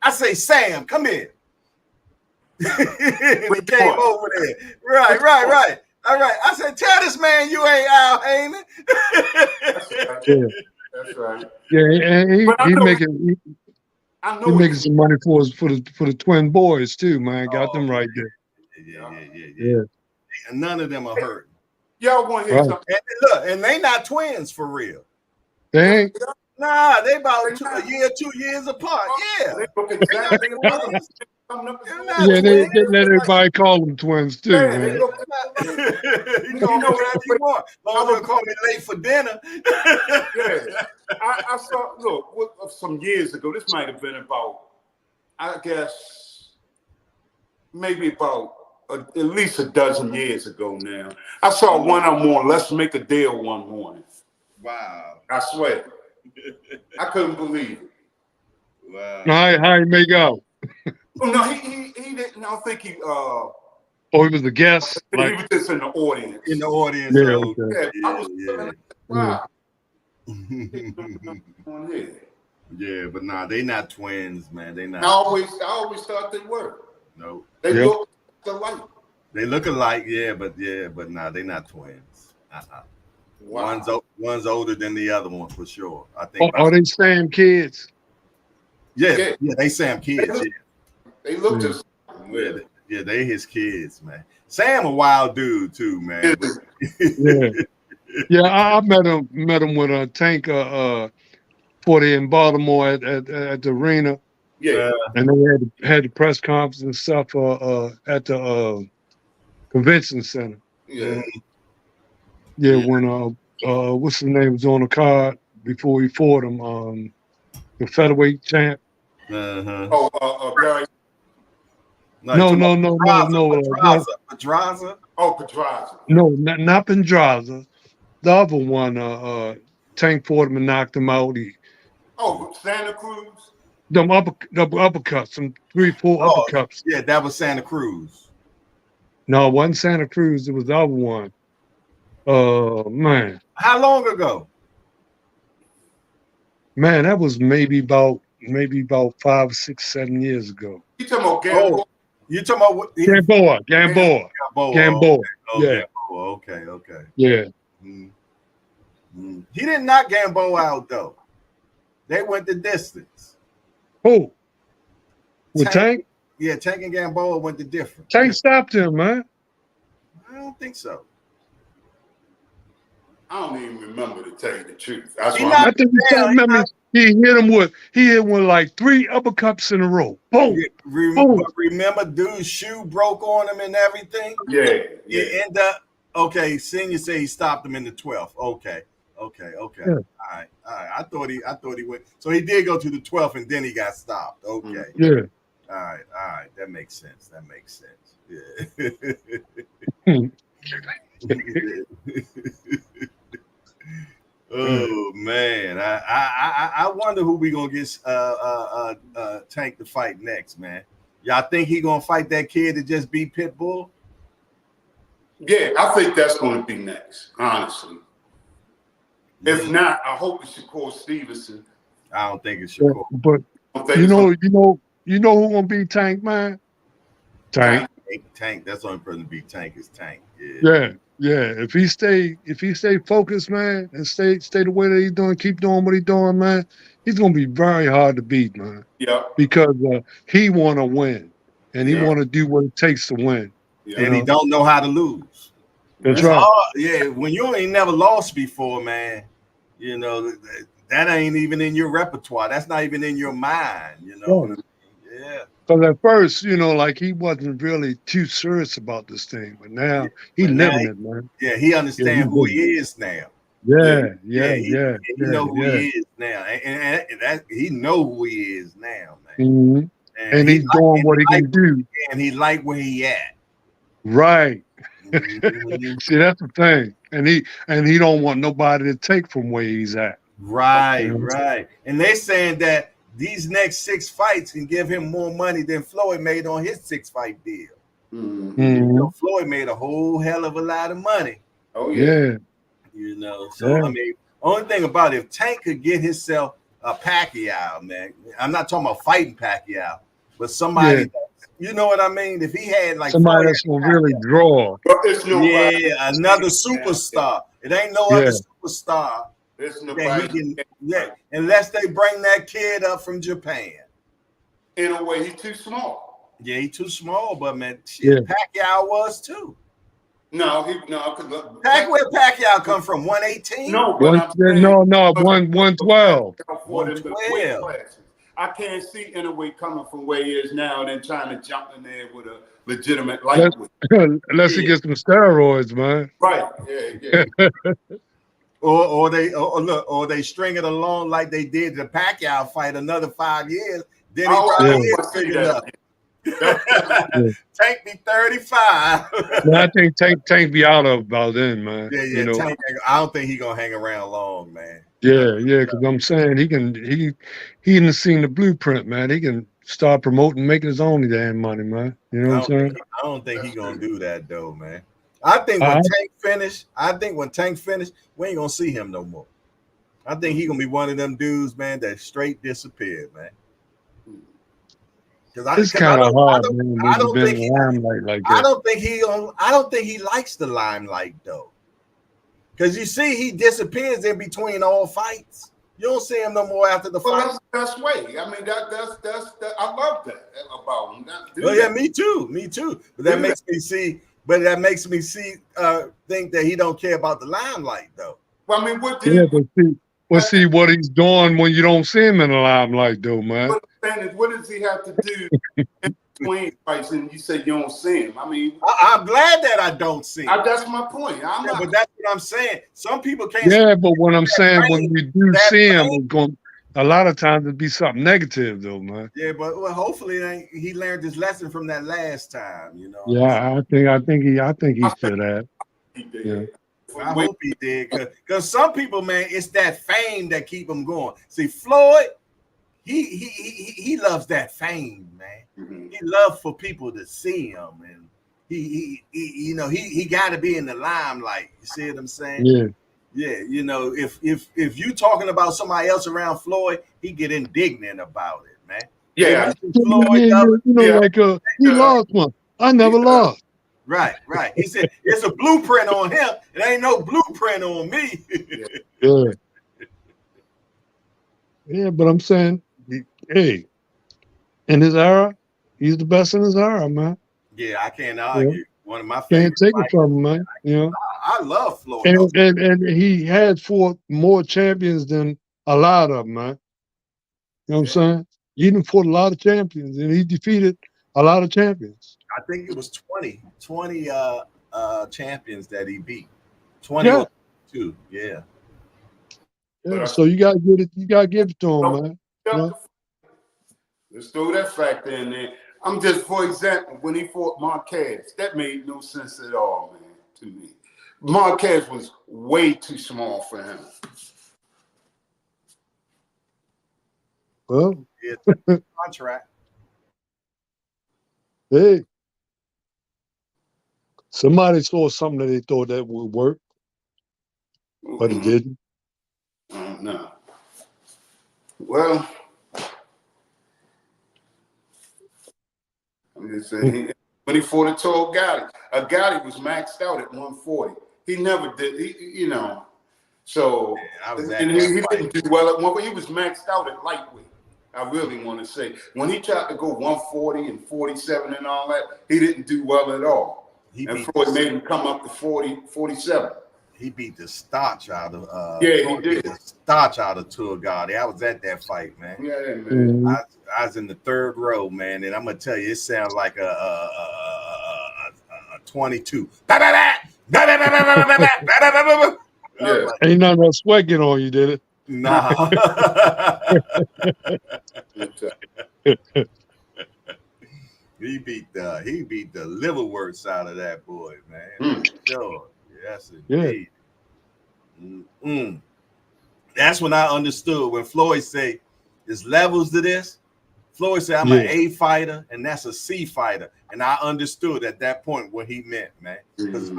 I say, "Sam, come here." He came over there. Right. All right. I said, "Tell this man you ain't Al Heyman." That's right. Yeah, and he making some money for the twin boys too, man. Got them right there. Yeah. And none of them are hurt. Y'all want to hear something? And look, and they not twins for real. They ain't. Nah, they about a year, 2 years apart. Yeah. They look exactly alike. coming up as They're little not Yeah, boys. they twins. let everybody call them twins too, Yeah, they man. look You you call me know whatever you want. Long as you don't call me late for dinner. yeah. I saw some years ago, this might have been about, I guess, maybe about at least a dozen years ago now. I saw one of them on Let's Make a Deal one morning. Wow. I swear. I couldn't believe it. Wow. How he make out? Oh no, he didn't. I think Oh, he was a guest. he Like, was just in the audience. In the audience, yeah, so okay. Yeah, I was yeah. wow. Yeah, but nah, they not twins, man. They I not. always thought they were. No, They Yeah. look alike. they look alike. But nah, they not twins. Wow. One's older than the other one for sure. I think. Are they Sam kids? Yeah, they Sam kids. They look Yeah. just They his kids, man. Sam a wild dude too, man. Yeah. Yeah, I met him with a Tank for in Baltimore at the arena, yeah. and they had the press conference and stuff at the convention center. Yeah. Yeah, when what's his name was on the card before he fought him, the featherweight champ. Uh-huh. Oh, Barry. No. Pedraza. Oh, Pedraza. No, not Pendraza. The other one, Tank fought him and knocked him out. Santa Cruz. The uppercuts, some 3-4 uppercuts. Yeah, that was Santa Cruz. No, it wasn't Santa Cruz. It was the other one. Man, How long ago? man, that was maybe about 5, 6, 7 years ago. You talking about Gamboa? You talking about what? Gamboa. Gamboa. Yeah. Okay. Yeah. Mm-hmm. He didn't knock Gamboa out though. They went the distance. Who? With Tank? Yeah, Tank and Gamboa went the difference. Tank stopped him, man. I don't think so. I don't even remember to tell you the truth. I think he hit him with like 3 uppercuts in a row. Boom. Remember, dude's shoe broke on him and everything. Yeah. It ended up. Okay, Senior say he stopped him in the 12th. Okay. Yeah. All right. I thought he went. So he did go to the 12th and then he got stopped. Okay. Yeah. All right. That makes sense. Yeah. Oh man, I wonder who we gonna get Tank to fight next, man. Y'all think he gonna fight that kid that just beat Pitbull? Yeah, I think that's gonna be next, honestly. If not, I hope it's Shakur Stevenson. I don't think it's Shakur. But you know who gonna beat Tank, man? Tank. That's the only person to beat Tank is Tank. Yeah. If he stay focused, man, and stay the way that he's doing, keep doing what he's doing, man, he's gonna be very hard to beat, man. Yeah. Because he wanna win, and he wanna do what it takes to win. Yeah. And he don't know how to lose. That's right. Yeah, when you ain't never lost before, man, you know that ain't even in your repertoire. That's not even in your mind, you know. Yeah. Because at first, like he wasn't really too serious about this thing, but now he's living it, man. Yeah, he understands who he is now. Yeah. He know who he is now, and that he know who he is now, man. Mm-hmm. And he's doing what he can do, and he like where he at. Right. See, that's the thing, and he don't want nobody to take from where he's at. Right. And they're saying that these next 6 fights can give him more money than Floyd made on his 6-fight deal. Mm-hmm. Floyd made a whole hell of a lot of money. Oh yeah. So I mean, only thing about it, if Tank could get himself a Pacquiao, man. I'm not talking about fighting Pacquiao, but somebody, you know what I mean? If he had like somebody that's gonna really draw. Another superstar. It ain't no other superstar. Unless they bring that kid up from Japan. In a way, he's too small. Yeah, he's too small, but man, Pacquiao was too. No. Where Pacquiao come from? 118? No, 112. 112. I can't see Inoue coming from where he is now and then trying to jump in there with a legitimate lightweight. Unless he gets some steroids, man. Right. Yeah. Or they string it along like they did the Pacquiao fight another 5 years. Then he probably is big enough. Tank be 35. Well, I think Tank be out of about then, man. Yeah, you know? Tank. I don't think he gonna hang around long, man. Yeah, because I'm saying he didn't seen the blueprint, man. He can start promoting, making his own damn money, man. You know what I'm saying? I don't think he gonna do that though, man. I think when Tank finish, we ain't gonna see him no more. I think he gonna be one of them dudes, man, that straight disappeared, man. It's kind of hard, man. I don't think he likes the limelight though. Because you see, he disappears in between all fights. You don't see him no more after the fight. That's the best way. I mean, that's I love that about him. Yeah, me too. But that makes me see. But that makes me think that he don't care about the limelight though. Well, I mean, see what he's doing when you don't see him in the limelight, though, man. What does he have to do in between fights? And you say you don't see him. I mean, I'm glad that I don't see him. That's my point. But that's what I'm saying. Some people can't. Yeah, but what I'm saying, when we do see him, it's going. A lot of times it'd be something negative, though, man. Yeah, but hopefully he learned his lesson from that last time. You know. Yeah, I think he said that. He did. Yeah. I hope he did, because some people, man, it's that fame that keep them going. See, Floyd, he loves that fame, man. Mm-hmm. He loves for people to see him, and he got to be in the limelight. You see what I'm saying? Yeah. Yeah, you know, if you talking about somebody else around Floyd, he get indignant about it, man. Yeah, Floyd, he lost one. I never lost. Right. He said it's a blueprint on him. It ain't no blueprint on me. Yeah, but I'm saying, hey, in his era, he's the best in his era, man. Yeah, I can't argue. Yeah. One of my favorites. Can't take it from him, man. You know, I love Floyd. And he had fought more champions than a lot of them, man. You know what I'm saying? He didn't fought a lot of champions, and he defeated a lot of champions. I think it was 20 champions that he beat. 22, yeah. So you gotta give it. You gotta give it to him, man. Yeah. Let's throw that factor in there. I'm just, for example, when he fought Marquez, that made no sense at all, man, to me. Marquez was way too small for him. Well, contract. Hey. Somebody saw something that they thought that would work, but it didn't. No. Well, I'm just saying, when he fought a tall Gotti was maxed out at 140. He never did, So, and he didn't do well at 140. He was maxed out at lightweight. I really want to say, when he tried to go 140 and 47 and all that, he didn't do well at all. And Floyd made him come up to 40, 47. He beat the starch out of he did. The starch out of Turki. I was at that fight, man. Yeah, man. I was in the third row, man, and I'm gonna tell you, it sounds like a 22. Ain't none of sweat get on you, did it? Nah. He beat the liverwurst out of that boy, man. Sure. Yes, indeed. Yeah. That's when I understood when Floyd say there's levels to this. Floyd said I'm an A fighter and that's a C fighter, and I understood at that point what he meant, man. Because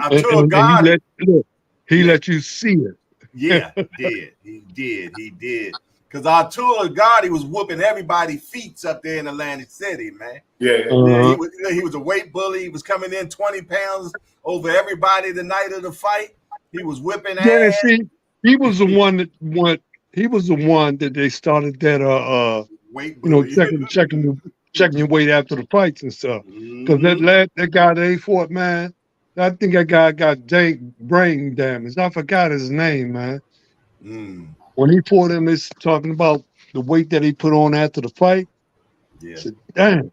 he let you see it. Yeah, he did. Because Arturo Gotti was whooping everybody's feet up there in Atlantic City, man. Yeah. He was a weight bully. He was coming in 20 pounds over everybody the night of the fight. He was whipping ass. Yeah, see, he was the one that they started that weight bully. checking your weight after the fights and stuff. Because that guy they fought, man, I think that guy got brain damage. I forgot his name, man. When he fought him, it's talking about the weight that he put on after the fight. Yeah. I said, damn.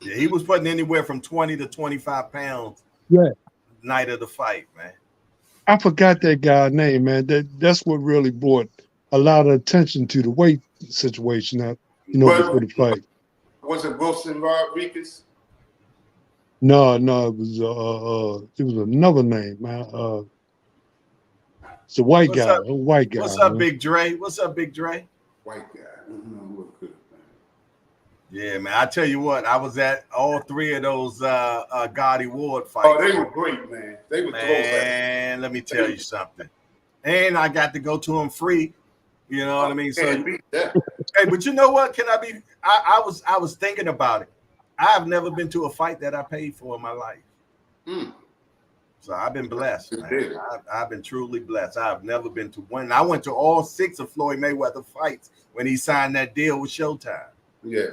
Yeah, he was putting anywhere from 20 to 25 pounds. Yeah. Night of the fight, man. I forgot that guy's name, man. That's what really brought a lot of attention to the weight situation out, before the fight. Was it Wilson Rodriguez? No, it was another name, man. It's a white What's guy. up? A white guy. What's up, man. Big Dre? What's up, Big Dre? White guy. I don't know what good, man. Yeah, man. I tell you what, I was at all three of those Gotti Ward fights. Oh, they were great, man. They were man. Let me tell you something. And I got to go to them free. You know what I mean? So, hey, but you know what? I was thinking about it. I've never been to a fight that I paid for in my life. So I've been blessed, man. I've been truly blessed. I've never been to one. I went to all 6 of Floyd Mayweather fights when he signed that deal with Showtime. Yeah.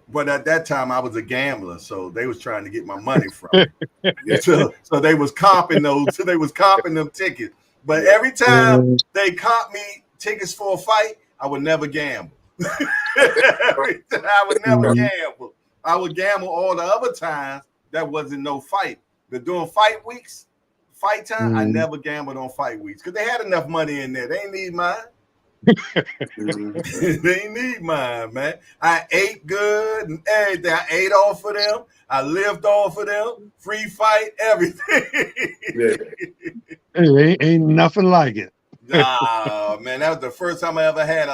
But at that time, I was a gambler, so they was trying to get my money from me. So they was comping those. So they was comping them tickets. But every time they comp me tickets for a fight, I would never gamble. I would never gamble. I would gamble all the other times that wasn't no fight. But during fight weeks, fight time, I never gambled on fight weeks because they had enough money in there. They ain't need mine. They ain't need mine, man. I ate good and everything. I ate off of them. I lived off of them. Free fight, everything. Ain't nothing like it. Nah, man, that was the first time I ever had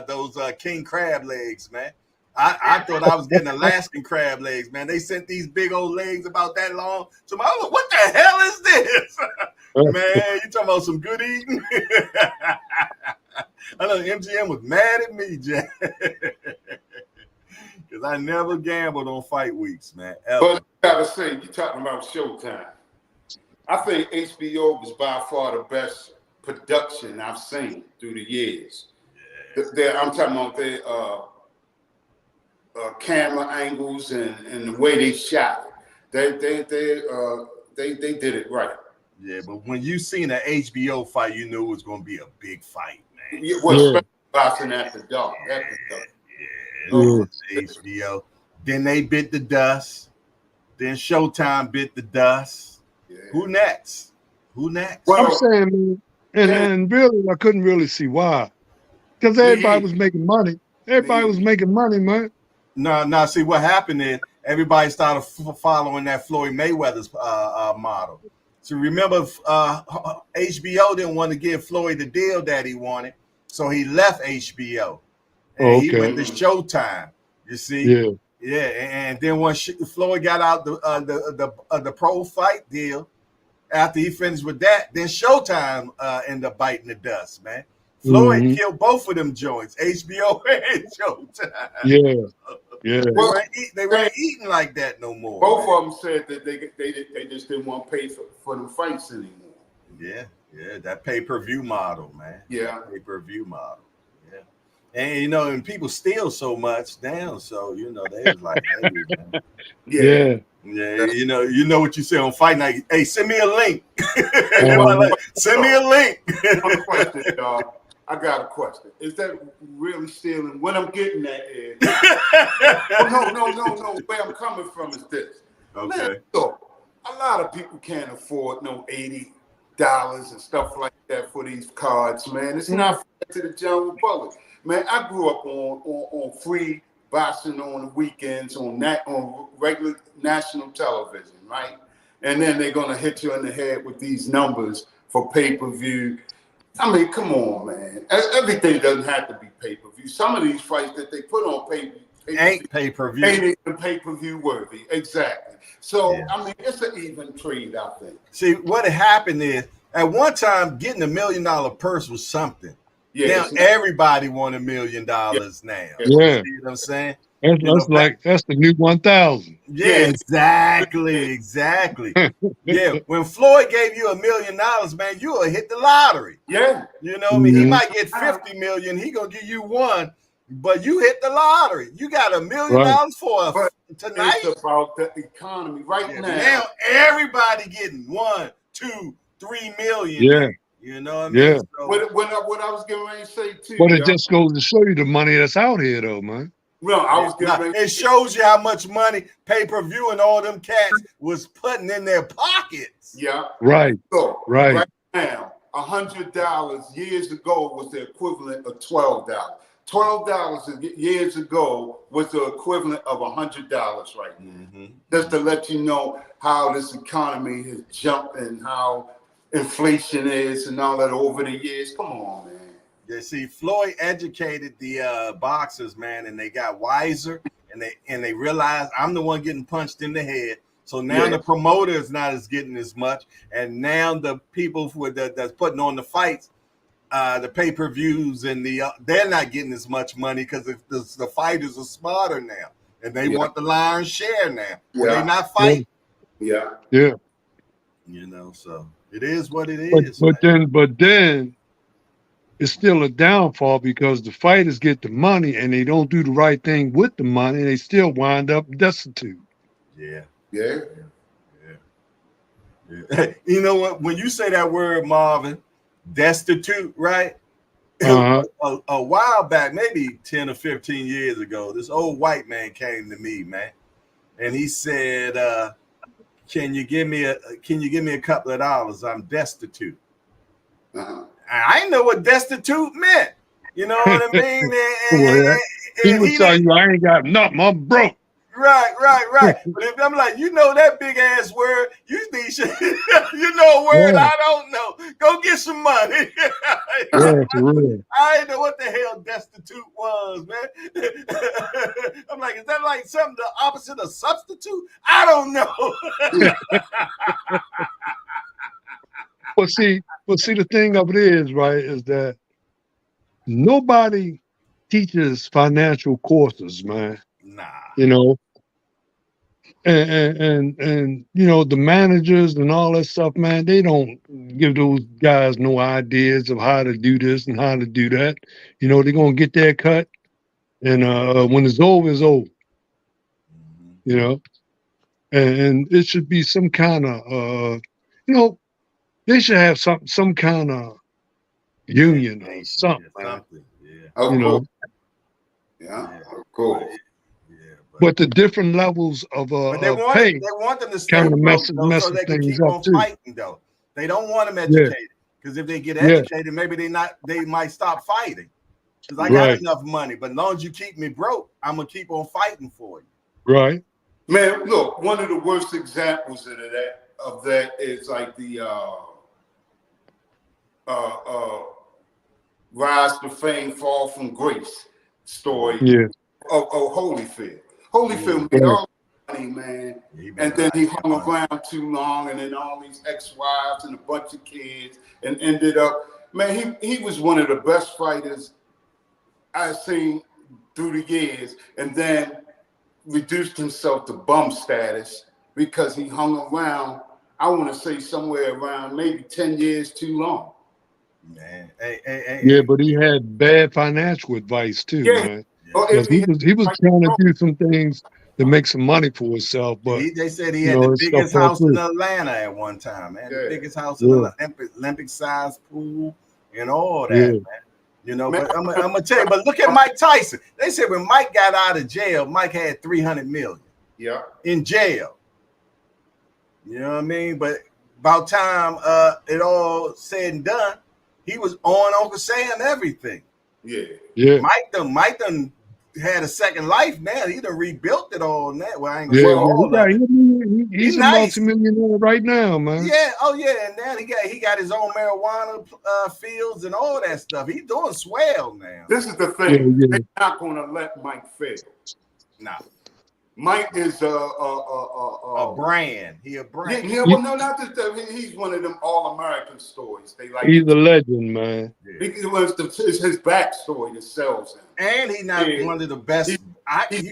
those king crab legs, man. I thought I was getting Alaskan crab legs, man. They sent these big old legs about that long. So I was like, what the hell is this? Man, you talking about some good eating? I know MGM was mad at me, Jack. Because I never gambled on fight weeks, man. Ever. But I gotta say, you're talking about Showtime. I think HBO was by far the best production I've seen through the years. Yeah. I'm talking about their camera angles and the way they shot it. They did it right. Yeah, but when you seen an HBO fight, you knew it was going to be a big fight, man. Yeah, well, boxing after dark. HBO. Then they bit the dust. Then Showtime bit the dust. Yeah. Who next? Well, I'm saying, and really, I couldn't really see why. Because everybody was making money. Everybody was making money, man. No. See, what happened is everybody started following that Floyd Mayweather's model. So remember, HBO didn't want to give Floyd the deal that he wanted, so he left HBO and he went to Showtime. You see, yeah. And then when Floyd got out the pro fight deal, after he finished with that, then Showtime ended up biting the dust, man. Floyd killed both of them joints, HBO and Showtime. Yeah. They weren't eating like that no more. Both of them said that they just didn't want to pay for the fights anymore. Yeah, that pay-per-view model, man. Yeah, pay-per-view model. Yeah, and and people steal so much down, so they was like, hey, yeah. You know what you say on fight night. Hey, send me a link. Send me a link. I got a question. Is that really stealing? What I'm getting at is no. Where I'm coming from is this. Okay. Man, so a lot of people can't afford no $80 and stuff like that for these cards, man. It's not fair to the general public. Man, I grew up on free boxing on the weekends on regular national television, right? And then they're gonna hit you in the head with these numbers for pay-per-view. I mean, come on, man. Everything doesn't have to be pay-per-view. Some of these fights that they put on pay-per-view ain't pay-per-view. Ain't even pay-per-view worthy. Exactly. So, I mean, it's an even trade, I think. See, what happened is, at one time, getting $1 million purse was something. Yeah, now everybody want $1 million now. Yeah. You know what I'm saying? That's the new 1,000. Yeah, exactly. Yeah, when Floyd gave you $1 million, man, you will hit the lottery. Yeah, you know what I mean. He might get 50 million. He gonna give you one, but you hit the lottery. You got $1 million for tonight. It's about the economy right now. Now everybody getting 1, 2, 3 million. Yeah. You know what I Yeah. mean? So, What I was getting ready to say too, But it y'all. just goes to show you the money that's out here, though, man. Well, I was getting nah, ready. it shows you how much money pay-per-view and all them cats was putting in their pockets. Yeah. Right. So Right. right now, $100 years ago was the equivalent of $12. $12 years ago was the equivalent of $100 right now. Mm-hmm. Just to let you know how this economy has jumped and how inflation is and all that over the years. Come on, man. Yeah, see, Floyd educated the boxers, man, and they got wiser, and they realized I'm the one getting punched in the head. So now the promoter is not as getting as much, and now the people that's putting on the fights, the pay-per-views, and they're not getting as much money because the fighters are smarter now, and they want the lion's share now. Well, they not fighting. Yeah. Yeah. You know, so it is what it But is. but then it's still a downfall because the fighters get the money and they don't do the right thing with the money. They still wind up destitute. Yeah. Yeah. You know what? When you say that word, Marvin, destitute, right? A while back, maybe 10 or 15 years ago, this old white man came to me, man, and he said, "Can you give me a couple of dollars? I'm destitute." I didn't know what destitute meant. You know what I mean? He would tell you, "I ain't got nothing. I'm broke." Right. But if I'm like, you know that big ass word, you need you know a word I don't know. Go get some money. Yeah, for real. I didn't know what the hell destitute was, man. I'm like, is that like something the opposite of substitute? I don't know. Well, see, the thing of it is, right, is that nobody teaches financial courses, man. Nah. You know, and you know, the managers and all that stuff, man, they don't give those guys no ideas of how to do this and how to do that. You know, they're gonna get their cut, and when it's over, it's over. You know, and it should be some kind of you know, they should have some kind of union or something, man. Yeah. Of You course. know, Yeah, of course. but the different levels of But they pay want them to stay kind of broke though, so messes they can things keep up on too. fighting though. They don't want them educated because if they get educated, maybe they might stop fighting. Because I got enough money, but as long as you keep me broke, I'm gonna keep on fighting for you. Right. Man, look, one of the worst examples of that is like the rise to fame, fall from grace story of Holyfield. Holyfield made all the money, man, and then he hung around too long, and then all these ex-wives and a bunch of kids, and ended up, man, he was one of the best fighters I've seen through the years, and then reduced himself to bum status because he hung around, I want to say somewhere around maybe 10 years too long. Man, but he had bad financial advice too, man. Because he was trying to do some things to make some money for himself, but they said he had the biggest house in Atlanta at one time, man. The biggest house in the Olympic size pool and all that, man. You know, but I'm gonna tell you, but look at Mike Tyson. They said when Mike got out of jail, Mike had 300 million. Yeah. In jail. You know what I mean? But about time it all said and done, he was on Uncle Sam everything. Yeah. Mike done had a second life now. He done rebuilt it all now. Well, I ain't gonna say all of it. He's a multimillionaire right now, man. Yeah, and now he got his own marijuana fields and all that stuff. He's doing swell now. This is the thing. They're not gonna let Mike fail. Nah. Mike is a brand. He a brand. Yeah, well, no, not that. He's one of them all-American stories. They like. He's a legend, man. It's his backstory that sells him. And he's not one of the best. You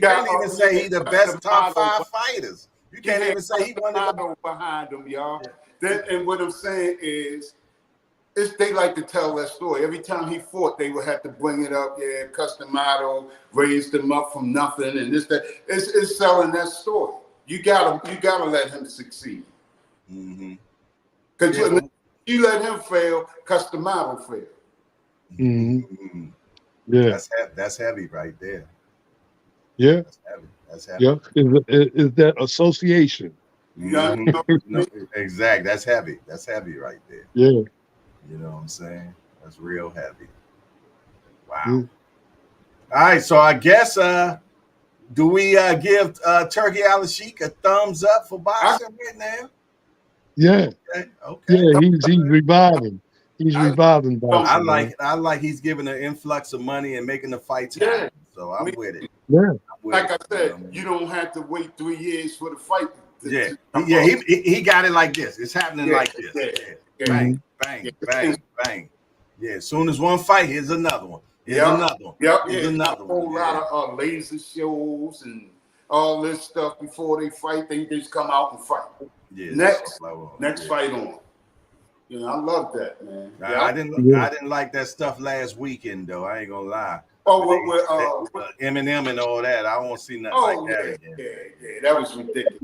can't even say he's the best top 5 fighters. You can't even say he one of the behind him, y'all. And what I'm saying is, they like to tell that story. Every time he fought, they would have to bring it up. Yeah, Customado raised him up from nothing, and this, that. It's selling that story. You gotta let him succeed. Mm-hmm. Because You let him fail, cause the model fail. Mm-hmm. Yeah. That's heavy right there. Yeah. That's heavy. That's heavy. Yep. Is that association? No, exactly. That's heavy. That's heavy right there. Yeah. You know what I'm saying? That's real heavy. Wow. Yeah. All right. So I guess do we give Turki Alalshikh a thumbs up for boxing right now? Yeah. Okay. Yeah. He's reviving. He's reviving I boxing. like he's giving an influx of money and making the fights happen. So I'm with it. Yeah. Like I said, you don't have to wait 3 years for the fight. He got it like this. It's happening like this. Yeah. Bang, bang, bang, bang. Yeah, as soon as one fight, here's another one. Here's another one. Here's another one. A whole lot of laser shows and all this stuff before they fight. They just come out and fight. Yeah, next fight on. You know, I love that, man. I didn't like that stuff last weekend though. I ain't gonna lie. Eminem and all that. I won't see nothing like that again. Yeah, that was ridiculous.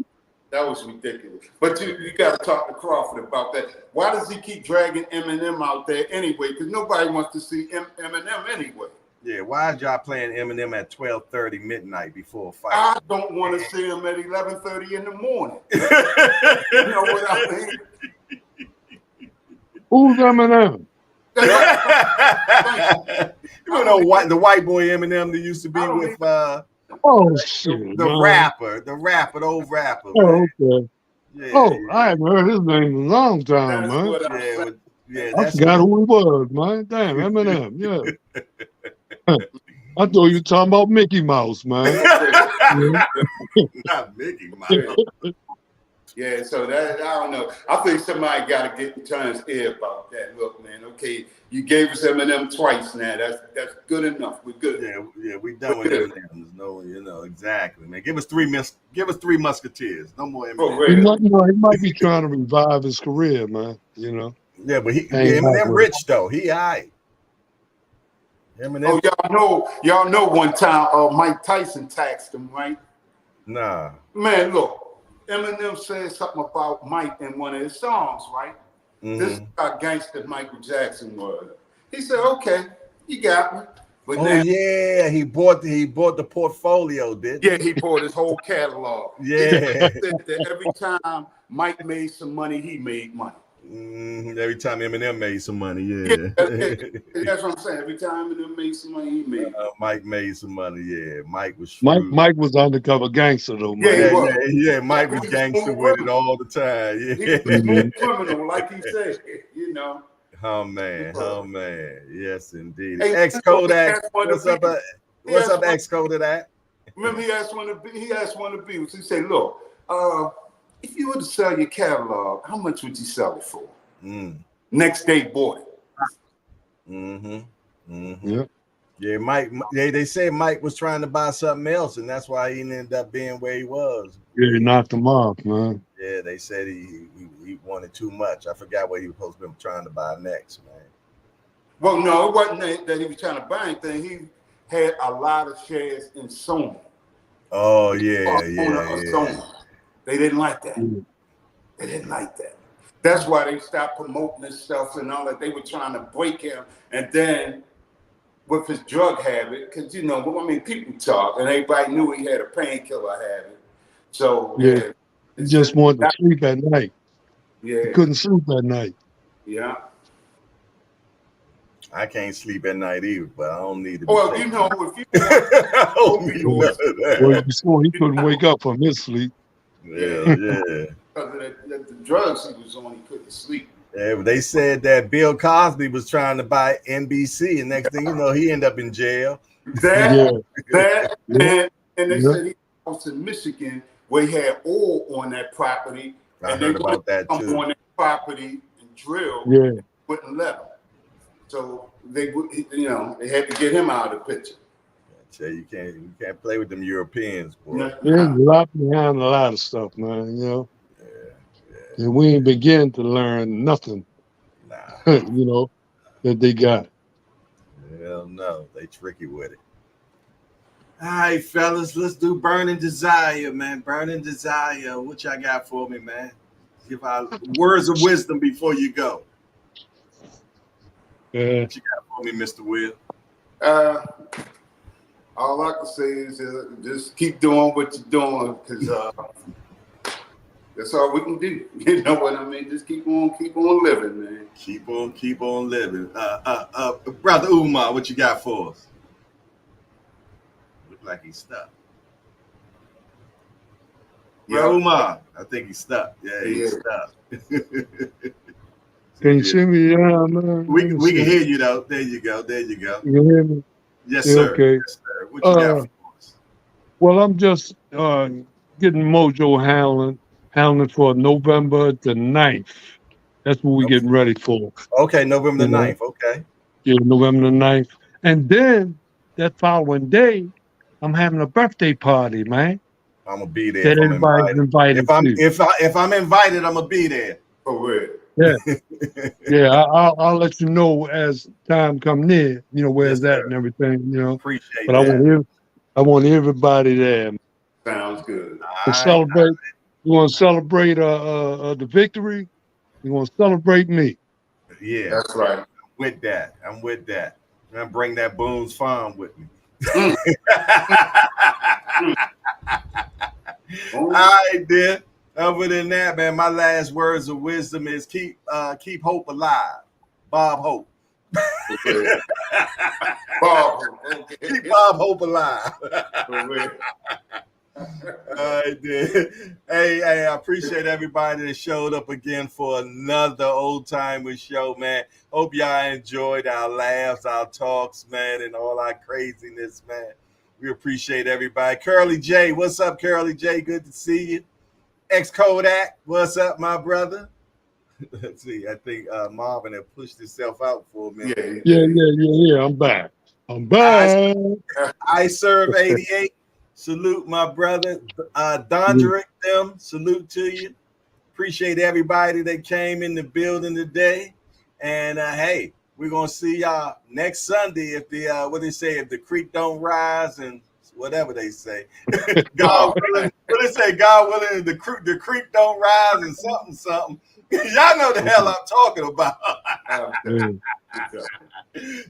That was ridiculous. But you got to talk to Crawford about that. Why does he keep dragging Eminem out there anyway? Because nobody wants to see Eminem anyway. Yeah, why is y'all playing Eminem at 12:30 midnight before a fight? I don't want to see him at 11:30 in the morning. You know what I mean? Who's Eminem? You know the white boy Eminem that used to be with shit, the old rapper. Oh, okay. Yeah, I haven't heard his name in a long time, man. I forgot who he was, man. Damn, Eminem, yeah. I thought you were talking about Mickey Mouse, man. Not Mickey Mouse. Yeah, so that I don't know. I think somebody got to get in Turner's ear about that. Look, man. Okay, you gave us Eminem twice now. That's good enough. We're good. Yeah, we done with Eminem. No, exactly, man. Give us three Musketeers. No more Eminem. He might be trying to revive his career, man. You know. Yeah, but Eminem rich though. He alright. Eminem. Oh, y'all know. One time, Mike Tyson taxed him, right? Nah. Man, look. Eminem said something about Mike in one of his songs, right? Mm-hmm. This is how gangster Michael Jackson was. He said, "Okay, you got me." But he bought the portfolio, didn't he? Yeah, he bought his whole catalog. Yeah. He said that every time Mike made some money, he made money. Every time Eminem made some money, that's what I'm saying. Every time Eminem made some money, he made money. Mike made some money, yeah. Mike was shrewd. Mike was undercover gangster though, man. Yeah, Mike was gangster with it all the time. Yeah. He was criminal, like he said, you know. Oh man. Yes, indeed. Hey, X-Kodak. What's up, X-Kodak? Remember he asked one of the Beatles. He said, "Look, if you were to sell your catalog, how much would you sell it for?" Next day, bought it. Yeah. Yeah, Mike. They say Mike was trying to buy something else, and that's why he ended up being where he was. Yeah, he knocked him off, man. Yeah, they said he wanted too much. I forgot what he was supposed to be trying to buy next, man. Well, no, it wasn't that he was trying to buy anything. He had a lot of shares in Sony. Oh yeah. They didn't like that. That's why they stopped promoting this stuff and all that. They were trying to break him. And then with his drug habit, because, people talk, and everybody knew he had a painkiller habit. So, he just wanted to sleep at night. Yeah. He couldn't sleep at night. Yeah. I can't sleep at night either, but I don't need to. Well, if you he couldn't wake up from his sleep. Yeah. Because of the drugs he was on, he couldn't sleep. Yeah, but they said that Bill Cosby was trying to buy NBC, and next thing you know, he ended up in jail. And they said he was in Michigan where he had oil on that property. I heard about that too. On that property and drill, wouldn't let him. So they had to get him out of the picture. You can't play with them Europeans, boy. There's a lot behind a lot of stuff, man. Yeah. And we ain't begin to learn nothing. Nah. That they got. Hell no, they tricky with it. All right, fellas, let's do Burning Desire, man. Burning Desire. What y'all got for me, man? Give our words of wisdom before you go. What you got for me, Mr. Will? All I can say is just keep doing what you're doing, because that's all we can do. You know what I mean? Just keep on living, man. Keep on living. Brother Umar, what you got for us? Look like he's stuck. Bro, Umar, I think he's stuck. Yeah, he's stuck. Can you see me? Yeah, man. We can hear you though. There you go. You can hear me? Yes, Yeah, sir. okay. Yes, sir. What you got for us? Well, I'm just getting mojo handling for November the 9th. That's what we're getting ready for. Okay, November the 9th. Okay. Yeah, November the 9th. And then that following day, I'm having a birthday party, man. I'm gonna be there that if I'm everybody's invited. to. If I'm invited, I'm gonna be there. For real. Yeah. Yeah, I'll let you know as time come near, where's that and everything, Appreciate but that. I want everybody there. Sounds good. Celebrate. You want to celebrate the victory? You want to celebrate me? Yeah, that's right. I'm with that. I'm gonna bring that Boone's Farm with me. All right, then. Other than that, man, my last words of wisdom is keep hope alive. Bob Hope. Okay. Bob Hope. Okay. Keep Bob Hope alive. All right, then. Hey, I appreciate everybody that showed up again for another Old Timers show, man. Hope y'all enjoyed our laughs, our talks, man, and all our craziness, man. We appreciate everybody. Curly J, what's up, Curly J? Good to see you. X Kodak, what's up, my brother? Let's see. I think Marvin had pushed himself out for a minute. Yeah. I'm back. I serve 88. Salute, my brother. Dondrick, them. Salute to you. Appreciate everybody that came in the building today. And hey, we're gonna see y'all next Sunday if the what they say, if the creek don't rise and whatever they say. God willing, what they say, God willing, the creek don't rise and something. Y'all know the hell I'm talking about.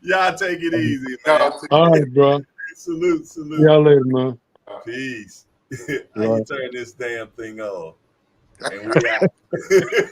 Y'all take it easy, man. All right, bro. Salute. Y'all later, man. Peace. How you turn this damn thing off? And we out.